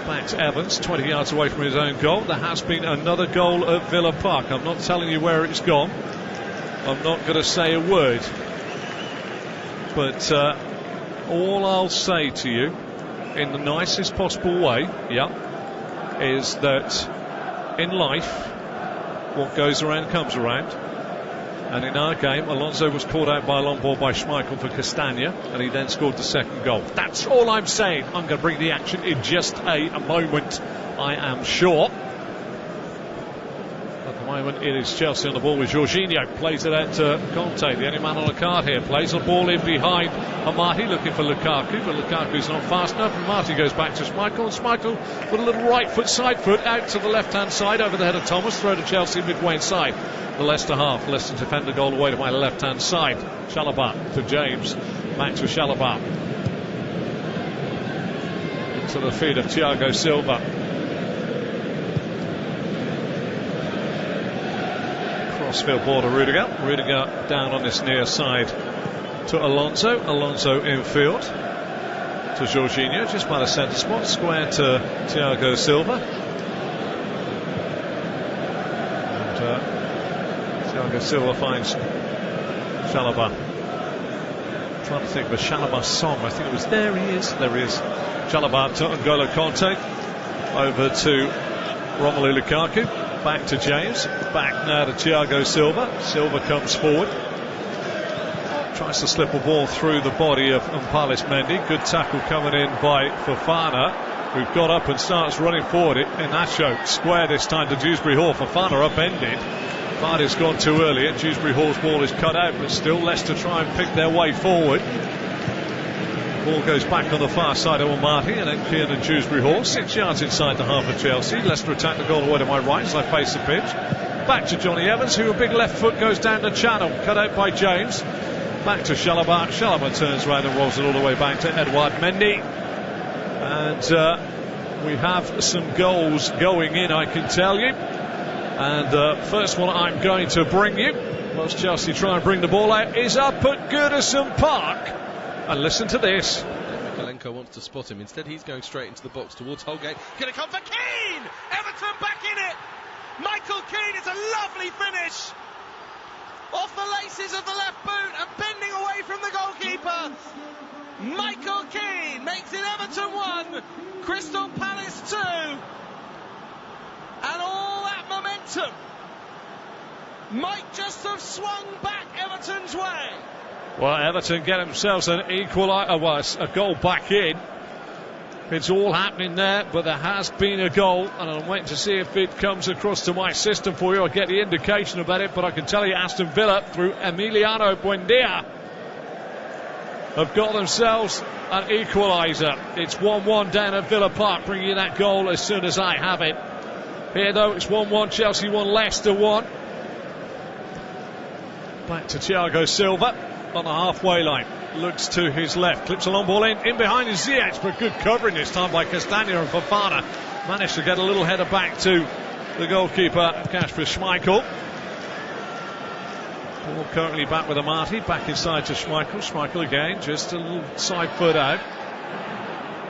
Back to Evans, 20 yards away from his own goal. There has been another goal at Villa Park. I'm not telling you where it's gone. I'm not going to say a word. But all I'll say to you, in the nicest possible way, is that in life, what goes around comes around. And in our game, Alonso was caught out by a long ball by Schmeichel for Castagna, and he then scored the second goal. That's all I'm saying. I'm going to bring the action in just a moment, I am sure. At the moment, it is Chelsea on the ball with Jorginho. Plays it out to Conte, the only man on the card here. Plays the ball in behind Amati, looking for Lukaku, but Lukaku's not fast enough. Amati goes back to Schmeichel, and Schmeichel with a little right foot, side foot, out to the left-hand side, over the head of Thomas. Throw to Chelsea midway inside the Leicester half. Leicester defend the goal away to my left-hand side. Chalobah to James. Back to Chalobah. Into the feet of Thiago Silva. Crossfield ball to Rudiger. Rudiger down on this near side to Alonso. Alonso infield to Jorginho, just by the centre spot. Square to Thiago Silva. Thiago Silva finds Chalobah. Trying to think of a Chalobah song. I think it was There He Is. There he is. Chalobah to N'Golo Conte. Over to Romelu Lukaku. Back to James. Back now to Thiago Silva. Silva comes forward. Tries to slip a ball through the body of Mpalis Mendy. Good tackle coming in by Fofana, who got up and starts running forward. Inacho square this time to Dewsbury Hall. Fofana upended. Vardy's gone too early, and Dewsbury Hall's ball is cut out, but still Leicester try and pick their way forward. Ball goes back on the far side of Amati, and then Kieran Dewsbury Hall, 6 yards inside the half of Chelsea. Leicester attack the goal away to my right as I face the pitch. Back to Johnny Evans, who a big left foot goes down the channel, cut out by James. Back to Chalobah. Chalobah turns round and rolls it all the way back to Edouard Mendy. And we have some goals going in, I can tell you. And the first one I'm going to bring you, whilst Chelsea try and bring the ball out, is up at Goodison Park. And listen to this. Mikalenko wants to spot him. Instead, he's going straight into the box towards Holgate. Going to come for Keane! Everton back in it! Michael Keane, it's a lovely finish! Off the laces of the left boot and bending away from the goalkeeper. Michael Keane makes it Everton 1, Crystal Palace 2. And all that momentum might just have swung back Everton's way. Well, Everton get themselves an a goal back in. It's all happening there, but there has been a goal, and I'm waiting to see if it comes across to my system for you. I'll get the indication about it, but I can tell you Aston Villa, through Emiliano Buendia, have got themselves an equaliser. It's 1-1 down at Villa Park. Bring you that goal as soon as I have it. Here, though, it's 1-1. Chelsea 1, Leicester 1. Back to Thiago Silva on the halfway line. Looks to his left. Clips a long ball in behind is Ziyech, but good covering this time by Castagna, and Fofana managed to get a little header back to the goalkeeper, Kasper Schmeichel. Ball currently back with Amati. Back inside to Schmeichel. Schmeichel again, just a little side foot out.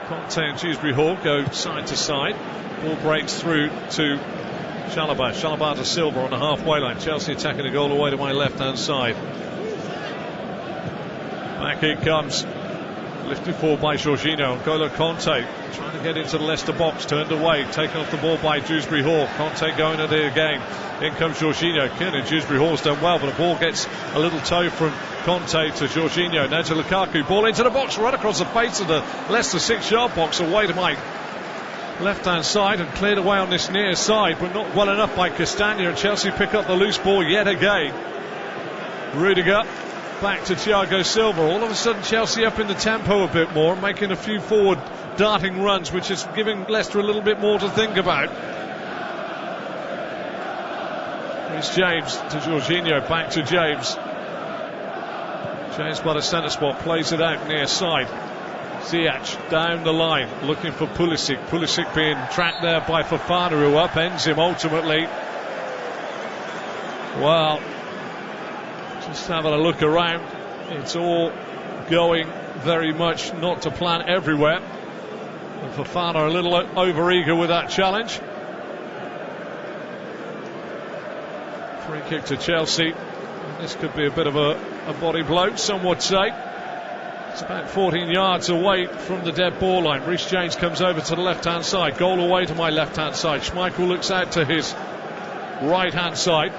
Conte and Dewsbury Hall go side to side. Ball breaks through to Chalobah. Chalobah to Silva on the halfway line. Chelsea attacking the goal away to my left-hand side. Back it comes. Lifted forward by Jorginho. N'Golo Conte trying to get into the Leicester box. Turned away. Taken off the ball by Dewsbury Hall. Conte going at it again. In comes Jorginho. Kieran Dewsbury Hall's done well, but the ball gets a little toe from Conte to Jorginho. Now to Lukaku. Ball into the box. Right across the face of the Leicester 6-yard box. Away to my left-hand side and cleared away on this near side, but not well enough by Castagna, and Chelsea pick up the loose ball yet again. Rudiger back to Thiago Silva. All of a sudden Chelsea up in the tempo a bit more, making a few forward darting runs, which is giving Leicester a little bit more to think about. It's James to Jorginho, back to James. James by the centre spot, plays it out near side. Ziyech down the line, looking for Pulisic. Pulisic being tracked there by Fofana, who upends him ultimately. Well, just having a look around, it's all going very much not to plan everywhere. And Fofana a little overeager with that challenge. Free kick to Chelsea. This could be a bit of a body blow, some would say. It's about 14 yards away from the dead ball line. Reece James comes over to the left-hand side. Goal away to my left-hand side. Schmeichel looks out to his right-hand side.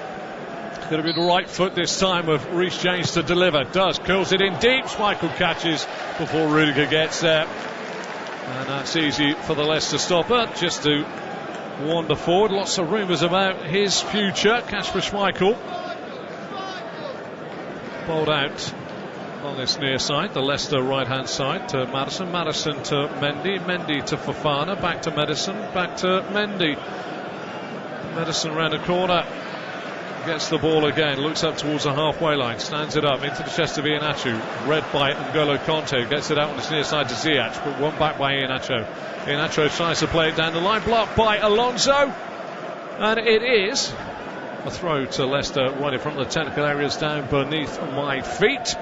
Going to be the right foot this time of Reece James to deliver. Does. Curls it in deep. Schmeichel catches before Rudiger gets there. And that's easy for the Leicester stopper just to wander forward. Lots of rumours about his future. Kasper Schmeichel. Bowled out on this near side, the Leicester right hand side to Maddison, Maddison to Mendy, Mendy to Fofana, back to Maddison, back to Mendy. Maddison round the corner, gets the ball again, looks up towards the halfway line, stands it up into the chest of Iheanacho, read by N'Golo Kanté, gets it out on this near side to Ziyech, but one back by Iheanacho. Iheanacho tries to play it down the line, blocked by Alonso, and it is a throw to Leicester right in front of the technical areas, down beneath my feet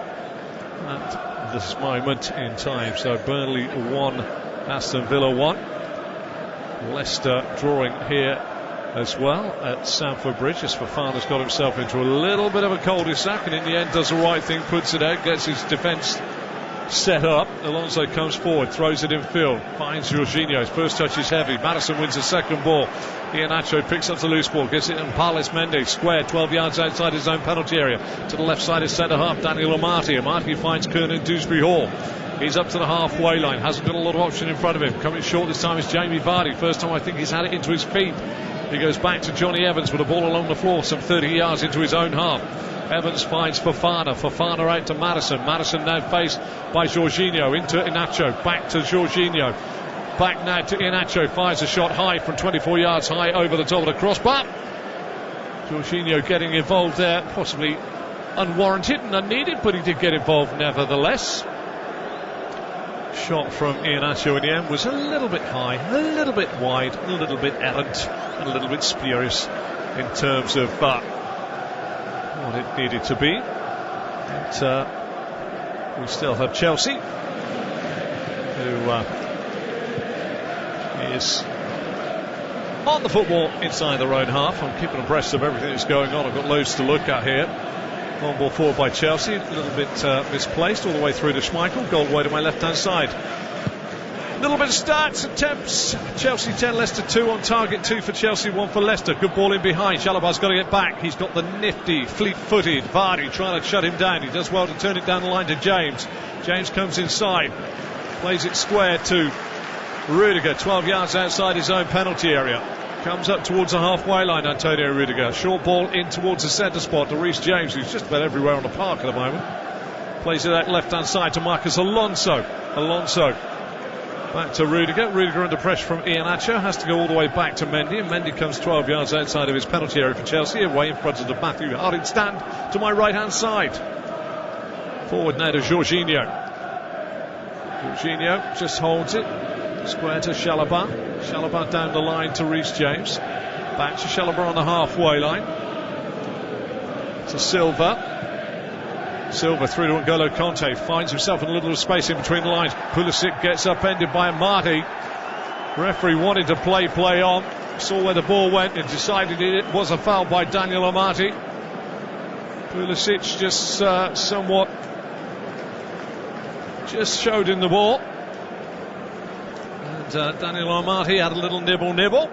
at this moment in time. So Burnley 1, Aston Villa 1. Leicester drawing here as well at Stamford Bridge, as Fofana's got himself into a little bit of a cul-de-sac and in the end does the right thing, puts it out, gets his defence set up. Alonso comes forward, throws it in field, finds Jorginho. His first touch is heavy. Maddison wins the second ball. Iheanacho picks up the loose ball, gets it in Palis Mendy, square 12 yards outside his own penalty area. To the left side is centre half Daniel Amati. Amati finds Kernan Dewsbury Hall. He's up to the halfway line, hasn't got a lot of option in front of him. Coming short this time is Jamie Vardy. First time I think he's had it into his feet. He goes back to Johnny Evans with a ball along the floor, some 30 yards into his own half. Evans finds Fofana. Fofana out to Maddison. Maddison now faced by Jorginho. Into Iheanacho. Back to Jorginho. Back now to Iheanacho. Fires a shot high from 24 yards high over the top of the crossbar. Jorginho getting involved there. Possibly unwarranted and unneeded, but he did get involved nevertheless. Shot from Iheanacho in the end was a little bit high, a little bit wide, a little bit errant, and a little bit spurious in terms of what it needed to be. And we still have Chelsea, who is on the football inside their own half. I'm keeping abreast of everything that's going on. I've got loads to look at here. Long ball forward by Chelsea, a little bit misplaced all the way through to Schmeichel. Goal away to my left hand side. A little bit of stats, attempts. Chelsea 10, Leicester 2 on target, 2 for Chelsea, 1 for Leicester. Good ball in behind. Chalobah's got to get back. He's got the nifty, fleet-footed Vardy trying to shut him down. He does well to turn it down the line to James. James comes inside, plays it square to Rudiger, 12 yards outside his own penalty area. Comes up towards the halfway line, Antonio Rudiger. Short ball in towards the centre spot to Reece James, who's just about everywhere on the park at the moment. Plays it out left-hand side to Marcus Alonso. Alonso back to Rudiger. Rudiger under pressure from Iheanacho. Has to go all the way back to Mendy. And Mendy comes 12 yards outside of his penalty area for Chelsea. Away in front of the Matthew Harding stand to my right-hand side. Forward now to Jorginho. Jorginho just holds it. Square to Chalobah. Chalobah down the line to Reece James. Back to Chalobah on the halfway line. To Silva. Silva through to N'Golo Kanté. Finds himself in a little space in between the lines. Pulisic gets upended by Amati. Referee wanted to play on. Saw where the ball went and decided it was a foul by Daniel Amati. Pulisic just somewhat just showed him the ball. Daniel Amati had a little nibble.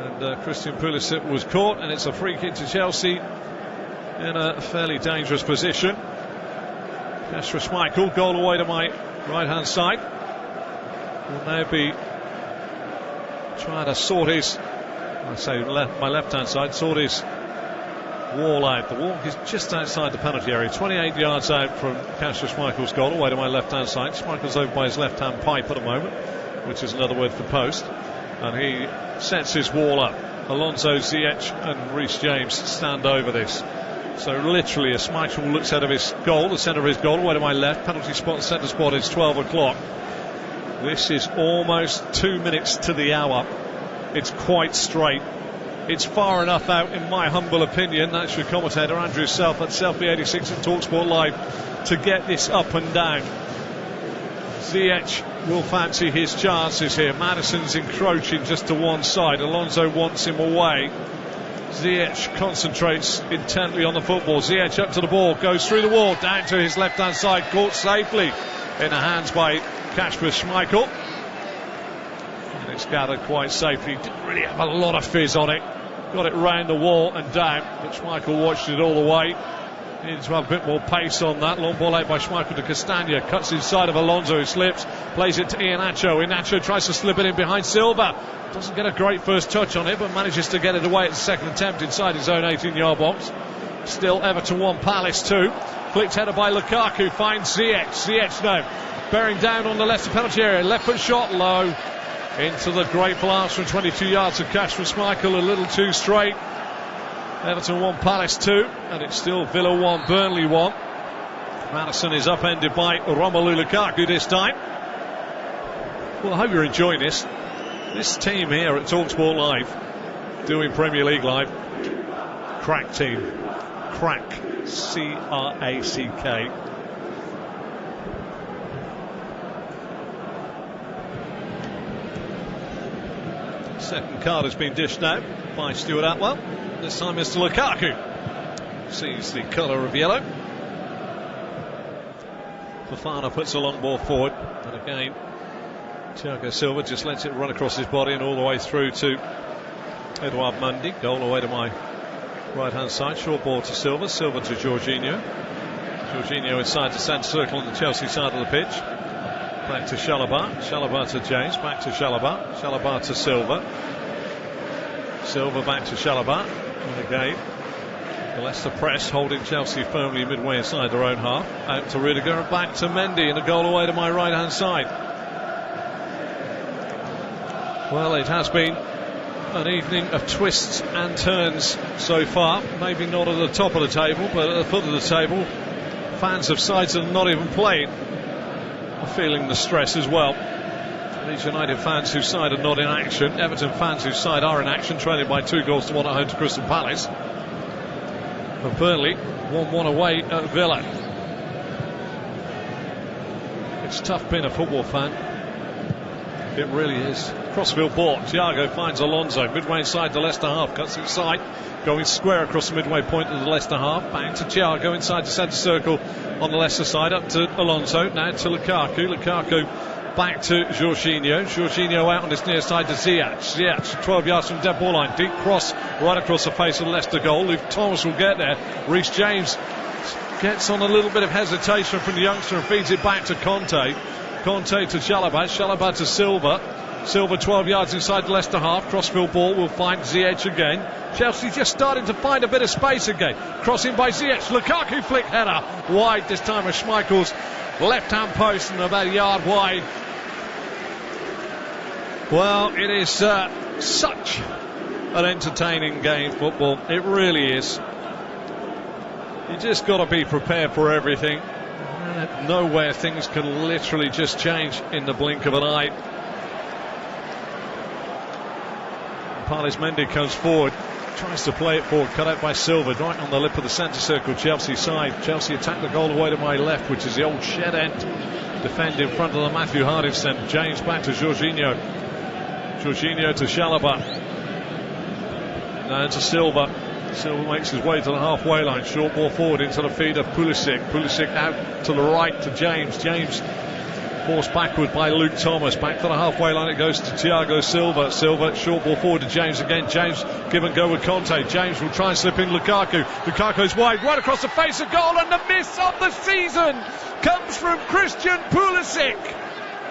And Christian Pulisic was caught, and it's a free kick to Chelsea in a fairly dangerous position. Kasper Schmeichel, goal away to my right hand side. Will now be trying to sort his, my left hand side, sort his Wall out. The walk is just outside the penalty area, 28 yards out from Kasper Schmeichel's goal, away to my left-hand side. Schmeichel's over by his left-hand pipe at the moment, which is another word for post. And he sets his wall up. Alonso, Ziyech and Reece James stand over this. So literally, as Schmeichel looks out of his goal, the centre of his goal, away to my left, penalty spot, centre spot, it's 12 o'clock. This is almost 2 minutes to the hour. It's quite straight. It's far enough out, in my humble opinion, that's your commentator Andrew Self at Selfie86 at TalkSport Live, to get this up and down. Ziyech will fancy his chances here. Maddison's encroaching just to one side. Alonso wants him away. Ziyech concentrates intently on the football. Ziyech up to the ball, goes through the wall, down to his left-hand side, caught safely in the hands by Kasper Schmeichel. And it's gathered quite safely. Didn't really have a lot of fizz on it. Got it round the wall and down, but Schmeichel watched it all the way. Needed to have a bit more pace on that. Long ball out by Schmeichel to Castagna. Cuts inside of Alonso, who slips. Plays it to Iheanacho. Iheanacho tries to slip it in behind Silva. Doesn't get a great first touch on it, but manages to get it away at the second attempt inside his own 18-yard box. Still Everton 1, Palace 2. Flicked header by Lukaku. Finds Ziyech. Ziyech now bearing down on the Leicester penalty area. Left foot shot low. Into the grateful arms from 22 yards of Kasper Schmeichel. A little too straight. Everton 1, Palace 2, and it's still Villa 1, Burnley 1. Maddison is upended by Romelu Lukaku this time. Well, I hope you're enjoying this. This team here at TalkSport Live, doing Premier League Live, crack team. Crack. C-R-A-C-K. Second card has been dished out by Stuart Atwell. This time Mr. Lukaku sees the colour of yellow. Fofana puts a long ball forward, and again Thiago Silva just lets it run across his body and all the way through to Edouard Mendy. Goal away to my right hand side. Short ball to Silva. Silva to Jorginho. Jorginho inside the centre circle on the Chelsea side of the pitch. Back to Chalobah. Chalobah to James. Back to Chalobah. Chalobah to Silva. Silva back to Chalobah. And again, the Leicester press holding Chelsea firmly midway inside their own half. Out to Rudiger and back to Mendy, and a goal away to my right hand side. Well, it has been an evening of twists and turns so far. Maybe not at the top of the table, but at the foot of the table, fans of sides that are not even playing are feeling the stress as well. Leeds United fans whose side are not in action. Everton fans whose side are in action, trailing by 2-1 at home to Crystal Palace. And Burnley 1-1 away at Villa. It's tough being a football fan. It really is. Crossfield ball. Thiago finds Alonso midway inside the Leicester half. Cuts inside, going square across the midway point of the Leicester half. Back to Thiago inside the centre circle on the Leicester side. Up to Alonso. Now to Lukaku. Lukaku back to Jorginho. Jorginho out on his near side to Ziyech. Ziyech 12 yards from dead ball line. Deep cross right across the face of the Leicester goal. Luke Thomas will get there. Reece James gets on a little bit of hesitation from the youngster and feeds it back to Conte. Conte to Chalobah. Chalobah to Silva. Silva 12 yards inside the Leicester half. Crossfield ball will find Ziyech again. Chelsea just starting to find a bit of space again. Crossing by Ziyech. Lukaku flick header. Wide this time of Schmeichel's left hand post and about a yard wide. Well, it is such an entertaining game, football. It really is. You just got to be prepared for everything. Nowhere things can literally just change in the blink of an eye. Parlis Mendy comes forward, tries to play it forward, cut out by Silva, right on the lip of the centre circle, Chelsea side. Chelsea attack the goal away to my left, which is the old shed end. Defend in front of the Matthew Harding centre. James back to Jorginho. Jorginho to Chalobah. Now to Silva. Silva makes his way to the halfway line. Short ball forward into the feed of Pulisic. Pulisic out to the right to James. James forced backward by Luke Thomas. Back to the halfway line it goes to Thiago Silva. Silva short ball forward to James again. James give and go with Conte. James will try and slip in Lukaku. Lukaku's wide right across the face of goal, and the miss of the season comes from Christian Pulisic.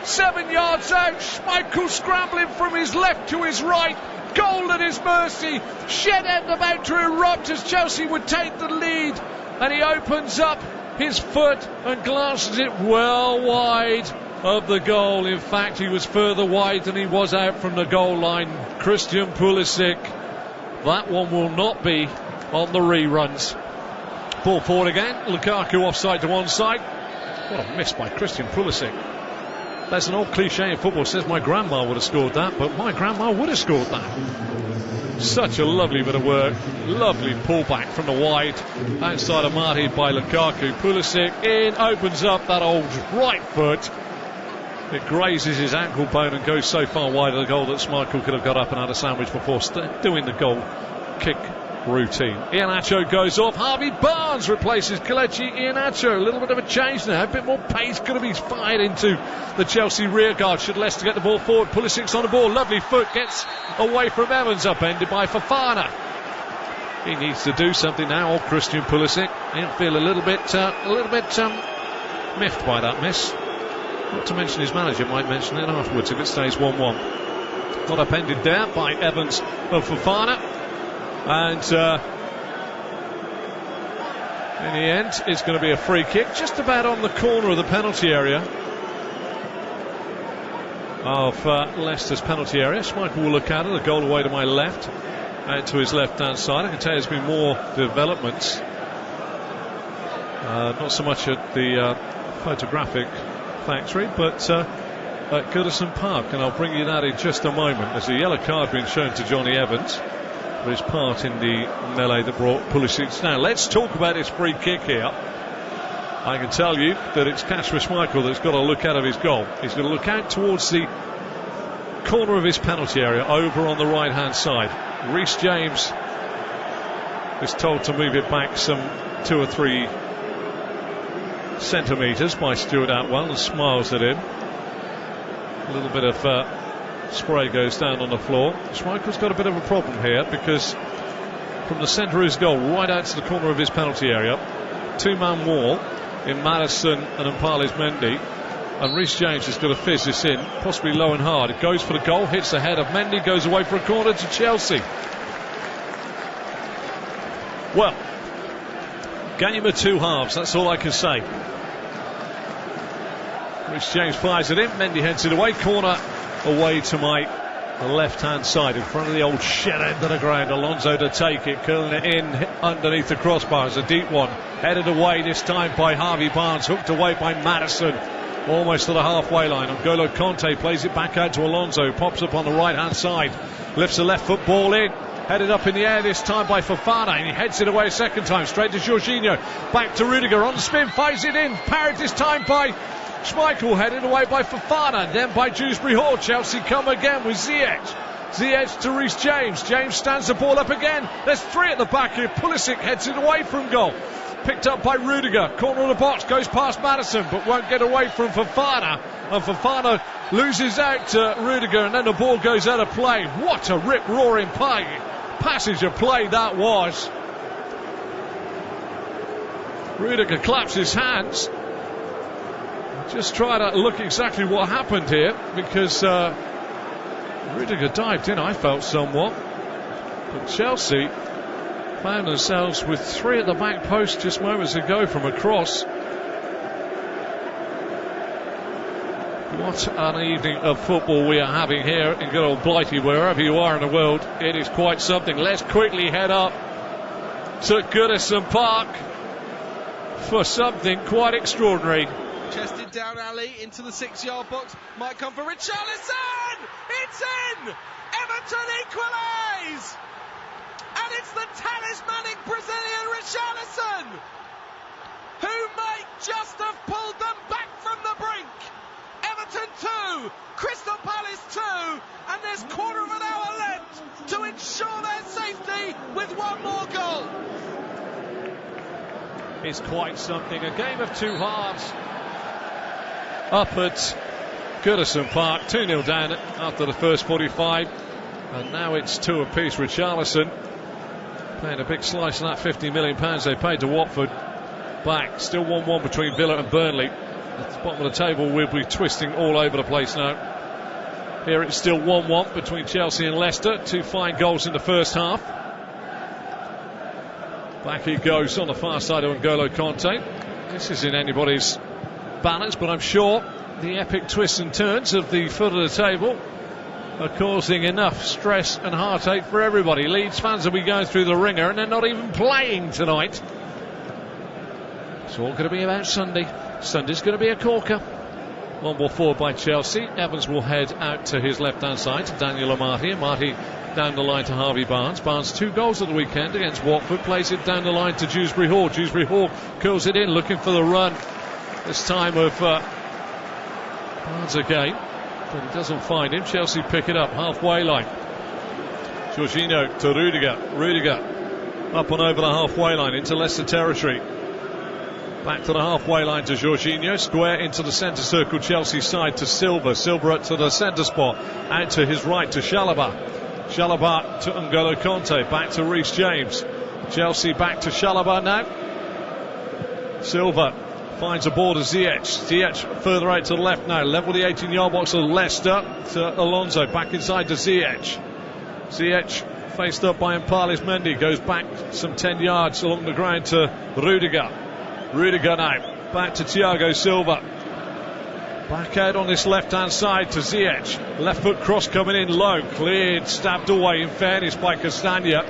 7 yards out. Schmeichel scrambling from his left to his right. goal at his mercy. Shed end about to erupt as Chelsea would take the lead, and he opens up his foot and glances it well wide of the goal. In fact, he was further wide than he was out from the goal line. Christian Pulisic. That one will not be on the reruns. Ball forward again. Lukaku offside to one side. What a miss by Christian Pulisic. That's an old cliche in football. Says my grandma would have scored that, but my grandma would have scored that. Such a lovely bit of work. Lovely pullback from the wide outside of Mahrez by Lukaku. Pulisic in, opens up that old right foot. It grazes his ankle bone and goes so far wide of the goal that Schmeichel could have got up and had a sandwich before doing the goal kick routine. Iheanacho goes off. Harvey Barnes replaces Kelechi Iheanacho. A little bit of a change now. A bit more pace. Could have been fired into the Chelsea rear guard should Leicester get the ball forward. Pulisic's on the ball. Lovely foot. Gets away from Evans. Upended by Fofana. He needs to do something now. Old Christian Pulisic. He'll feel a little bit miffed by that miss. Not to mention his manager might mention it afterwards if it stays 1-1. Got upended there by Evans of Fofana. And in the end, it's going to be a free kick just about on the corner of the penalty area of Leicester's penalty area. Schmeichel will look at it. A goal away to my left, out to his left-hand side. I can tell you there's been more developments. Not so much at the photographic factory, but at Goodison Park. And I'll bring you that in just a moment. There's a yellow card being shown to Johnny Evans for his part in the melee that brought Pulisic down. Let's talk about his free kick here. I can tell you that it's Kasper Schmeichel that's got to look out of his goal. He's going to look out towards the corner of his penalty area over on the right hand side. Reece James is told to move it back some 2 or 3 centimetres by Stuart Atwell and smiles at him. A little bit of spray goes down on the floor. Schmeichel's got a bit of a problem here because from the centre of his goal right out to the corner of his penalty area, 2-man wall in Maddison and Mpale's Mendy, and Reece James has got to fizz this in, possibly low and hard. It goes for the goal, hits the head of Mendy, goes away for a corner to Chelsea. Well, game of 2 halves, that's all I can say. Reece James fires it in, Mendy heads it away, corner away to my left-hand side in front of the old shed end of the ground. Alonso to take it, curling it in underneath the crossbar. It's a deep one, headed away this time by Harvey Barnes, hooked away by Maddison, almost to the halfway line. N'Golo Conte plays it back out to Alonso, pops up on the right-hand side, lifts the left foot ball in, headed up in the air this time by Fofana, and he heads it away a second time, straight to Jorginho, back to Rudiger, on the spin, fires it in, parried this time by Schmeichel, headed away by Fofana, then by Dewsbury Hall. Chelsea come again with Ziyech. Ziyech to Reece James. James stands the ball up again. There's 3 at the back here. Pulisic heads it away from goal. Picked up by Rudiger. Corner of the box, goes past Maddison, but won't get away from Fofana. And Fofana loses out to Rudiger, and then the ball goes out of play. What a rip-roaring passage of play that was. Rudiger claps his hands. Just try to look exactly what happened here, because Rudiger dived in, I felt, somewhat. But Chelsea found themselves with 3 at the back post just moments ago from a cross. What an evening of football we are having here in good old Blighty, wherever you are in the world. It is quite something. Let's quickly head up to Goodison Park for something quite extraordinary. Chested down alley into the 6-yard box. Might come for Richarlison. It's in. Everton equalise. And it's the talismanic Brazilian Richarlison who might just have pulled them back from the brink. Everton 2, Crystal Palace 2, and there's quarter of an hour left to ensure their safety with 1 more goal. It's quite something. A game of 2 halves up at Goodison Park, 2-0 down after the first 45, and now it's 2 apiece. Richarlison paying a big slice of that £50 million they paid to Watford back. Still 1-1 between Villa and Burnley. At the bottom of the table, we'll be twisting all over the place now. Here it's still 1-1 between Chelsea and Leicester. 2 fine goals in the first half. Back he goes on the far side of N'Golo Kanté. This is in anybody's balance, but I'm sure the epic twists and turns of the foot of the table are causing enough stress and heartache for everybody. Leeds fans will be going through the ringer, and they're not even playing tonight. It's all going to be about Sunday. Sunday's going to be a corker. One ball forward by Chelsea. Evans will head out to his left-hand side to Daniel Amati. Amati down the line to Harvey Barnes. Barnes 2 goals at the weekend against Watford. Plays it down the line to Dewsbury Hall. Dewsbury Hall curls it in, looking for the run. This time of Barnes again, but he doesn't find him. Chelsea pick it up, halfway line. Jorginho to Rudiger. Rudiger up and over the halfway line into Leicester territory. Back to the halfway line to Jorginho. Square into the centre circle, Chelsea side to Silva. Silva up to the centre spot. Out to his right to Chalobah. Chalobah to N'Golo Kanté. Back to Reece James. Chelsea back to Chalobah now. Silva finds a ball to Ziyech. Ziyech further out to the left now. Level the 18-yard box of Leicester to Alonso. Back inside to Ziyech. Ziyech faced up by Mpales Mendy. Goes back some 10 yards along the ground to Rudiger. Rudiger now, back to Thiago Silva. Back out on this left-hand side to Ziyech. Left foot cross coming in low. Cleared, stabbed away in fairness by Castagna.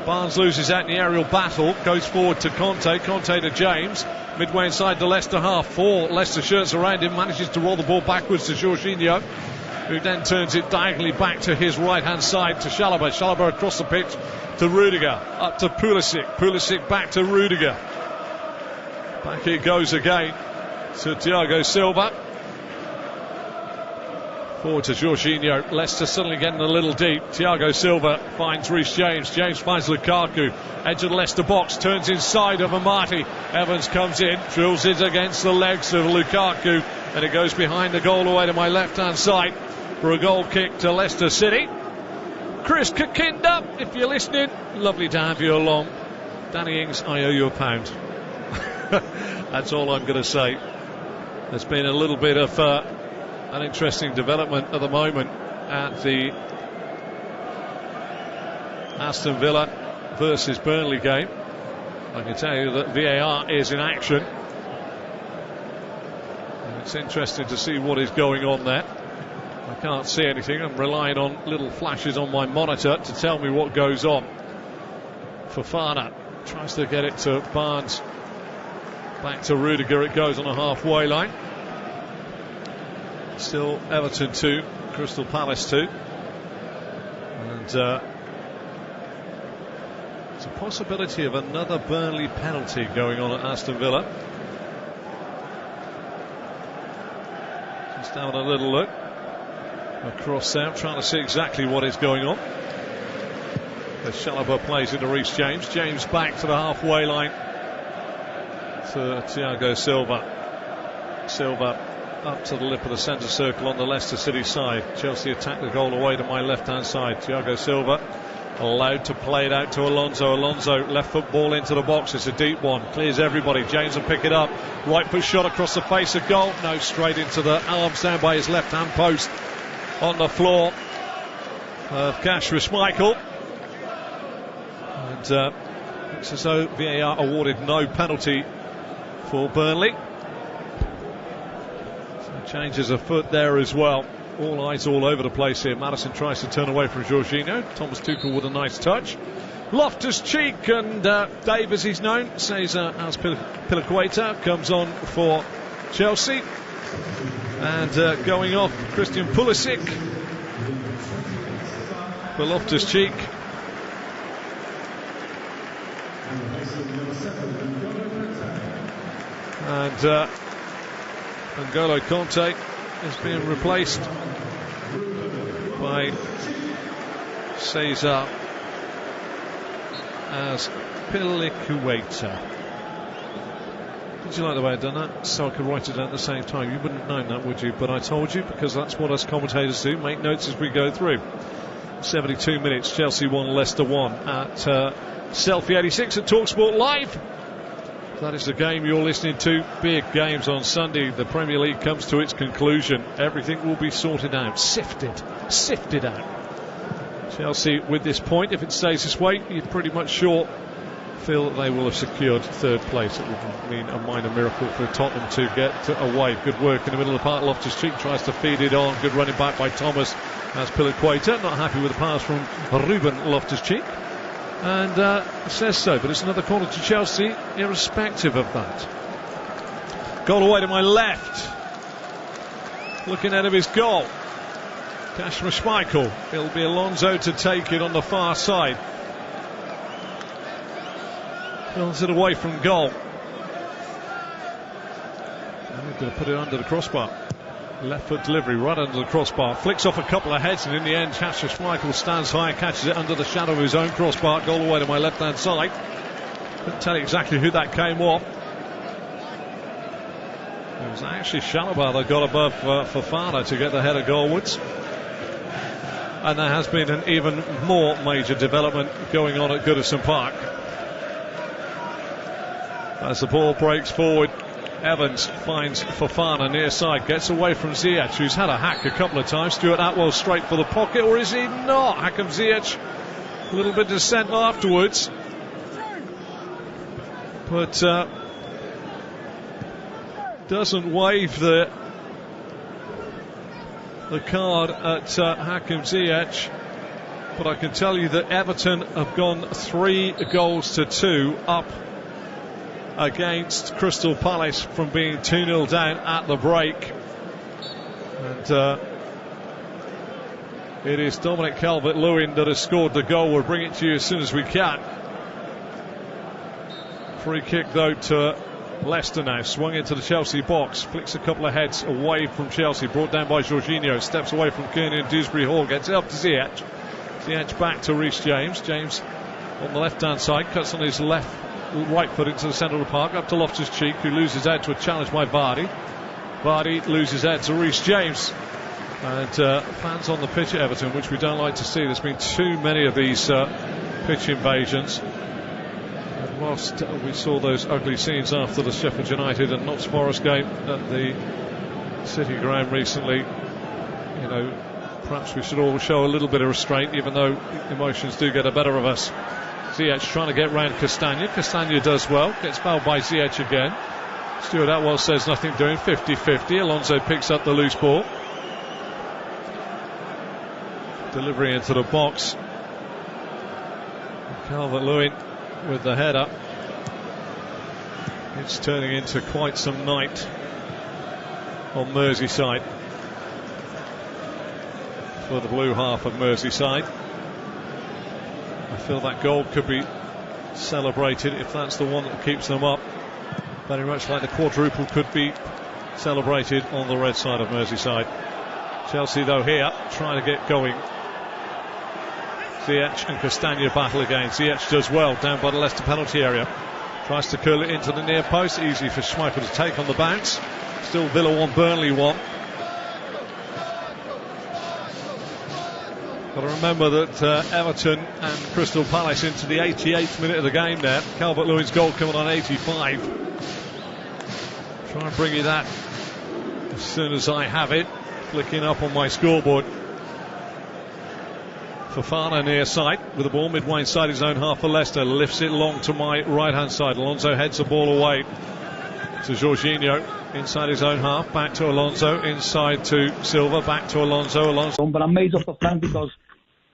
Barnes loses out in the aerial battle. Goes forward to Kanté. Kanté to James. Midway inside the Leicester half. 4 Leicester shirts around him. Manages to roll the ball backwards to Jorginho, who then turns it diagonally back to his right-hand side to Chalobah. Chalobah across the pitch to Rudiger. Up to Pulisic. Pulisic back to Rudiger. Back it goes again to Thiago Silva. Forward to Jorginho. Leicester suddenly getting a little deep. Thiago Silva finds Reece James. James finds Lukaku. Edge of the Leicester box. Turns inside of Amati. Evans comes in. Drills it against the legs of Lukaku. And it goes behind the goal away to my left-hand side for a goal kick to Leicester City. Chris Kakinda, if you're listening, lovely to have you along. Danny Ings, I owe you £1. That's all I'm going to say. There's been a little bit of an interesting development at the moment at the Aston Villa versus Burnley game. I can tell you that VAR is in action. And it's interesting to see what is going on there. I can't see anything. I'm relying on little flashes on my monitor to tell me what goes on. Fofana tries to get it to Barnes. Back to Rudiger it goes on a halfway line. Still Everton 2, Crystal Palace 2. And there's a possibility of another Burnley penalty going on at Aston Villa. Just having a little look across there, trying to see exactly what is going on. As Chalobah plays into Reece James. James back to the halfway line to Thiago Silva. Silva up to the lip of the centre circle on the Leicester City side. Chelsea attack the goal away to my left-hand side. Thiago Silva allowed to play it out to Alonso. Alonso left foot ball into the box. It's a deep one. Clears everybody. James will pick it up. Right foot shot across the face of goal. No, straight into the arms down by his left-hand post on the floor of Kasper Schmeichel. And looks as though VAR awarded no penalty for Burnley. So changes of foot there as well. All eyes all over the place here. Maddison tries to turn away from Jorginho. Thomas Tuchel with a nice touch. Loftus-Cheek and Dave, as he's known, Cesar Azpilicueta comes on for Chelsea. And going off, Christian Pulisic for Loftus-Cheek. And N'Golo Kanté is being replaced by Cesar Azpilicueta. Did you like the way I'd done that? So I could write it down at the same time. You wouldn't have known that, would you? But I told you, because that's what us commentators do. Make notes as we go through. 72 minutes, Chelsea 1, Leicester 1 at Selfie 86 at TalkSport Live. that is the game you're listening to. Big games on Sunday. The Premier League comes to its conclusion. Everything will be sorted out, sifted out. Chelsea with this point, if it stays this way, you're pretty much sure feel that they will have secured third place. It would mean a minor miracle for Tottenham to get away. Good work in the middle of the park. Loftus-Cheek tries to feed it on. Good running back by Thomas. As Piliqueta, not happy with the pass from Ruben Loftus-Cheek, and says so. But it's another corner to Chelsea, irrespective of that. Goal away to my left. Looking out of his goal, Kasper Schmeichel. It'll be Alonso to take it on the far side. Fills it away from goal. I'm going to put it under the crossbar. Left foot delivery right under the crossbar. Flicks off a couple of heads, and in the end, Kasper Schmeichel stands high, catches it under the shadow of his own crossbar. Goal away to my left-hand side. Couldn't tell you exactly who that came off. It was actually Chalobah that got above Fofana to get the header goalwards. And there has been an even more major development going on at Goodison Park. As the ball breaks forward, Evans finds Fofana near side, gets away from Ziyech, who's had a hack a couple of times. Stuart Atwell straight for the pocket, or is he not? Hakim Ziyech, a little bit of dissent afterwards, but doesn't wave the card at Hakim Ziyech. But I can tell you that Everton have gone 3-2 up against Crystal Palace from being 2-0 down at the break. And it is Dominic Calvert-Lewin that has scored the goal. We'll bring it to you as soon as we can. Free kick though to Leicester now. Swung into the Chelsea box. Flicks a couple of heads away from Chelsea. Brought down by Jorginho. Steps away from Kearney and Dewsbury Hall. Gets it up to Ziyech. Ziyech back to Reece James. James on the left hand side. Cuts on his right foot into the centre of the park, up to Loftus-Cheek, who loses out to a challenge by Vardy. Vardy loses out to Reece James. And fans on the pitch at Everton, which we don't like to see. There's been too many of these pitch invasions. And whilst we saw those ugly scenes after the Sheffield United and Notts Forest game at the City ground recently, you know, perhaps we should all show a little bit of restraint, even though emotions do get the better of us. Ziyech trying to get round Castagna. Castagna does well. Gets fouled by Ziyech again. Stuart Atwell says nothing doing. 50-50. Alonso picks up the loose ball. Delivery into the box. Calvert-Lewin with the header. It's turning into quite some night on Merseyside for the blue half of Merseyside. I feel that goal could be celebrated if that's the one that keeps them up. Very much like the quadruple could be celebrated on the red side of Merseyside. Chelsea though here trying to get going. Ziyech and Castagna battle again. Ziyech does well down by the Leicester penalty area. Tries to curl it into the near post. Easy for Schmeichel to take on the bounce. Still Villa 1, Burnley 1. Got to remember that Everton and Crystal Palace into the 88th minute of the game there. Calvert-Lewin's goal coming on 85. Try and bring you that as soon as I have it. Flicking up on my scoreboard. Fofana near side with the ball midway inside his own half for Leicester. Lifts it long to my right hand side. Alonso heads the ball away to Jorginho inside his own half. Back to Alonso. Inside to Silva. Back to Alonso. But I'm made up for Frank because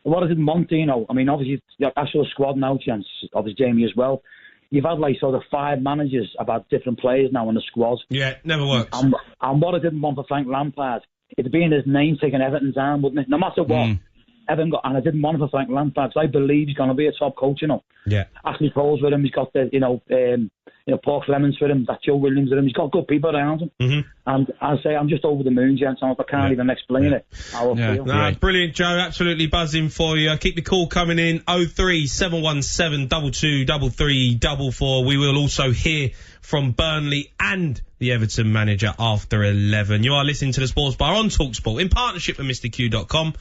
what I didn't want to, you know, I mean, obviously, I saw the squad now, chance, obviously Jamie as well. You've had like sort of 5 managers about different players now in the squad. Yeah, never works. And what I didn't want for Frank Lampard, it'd be in his name taking Everton down, wouldn't it? No matter what. Everton got, and I didn't want it for Frank Lampard because I believe he's going to be a top coach, you know. Yeah. Ashley Cole's with him. He's got the, Paul Clements with him. That Joe Williams with him. He's got good people around him. Mm-hmm. And I say I'm just over the moon, gents. I can't even explain it. How I feel. No, brilliant, Joe. Absolutely buzzing for you. Keep the call coming in. 03717 223344. We will also hear from Burnley and the Everton manager after 11. You are listening to the Sports Bar on TalkSport in partnership with MrQ.com.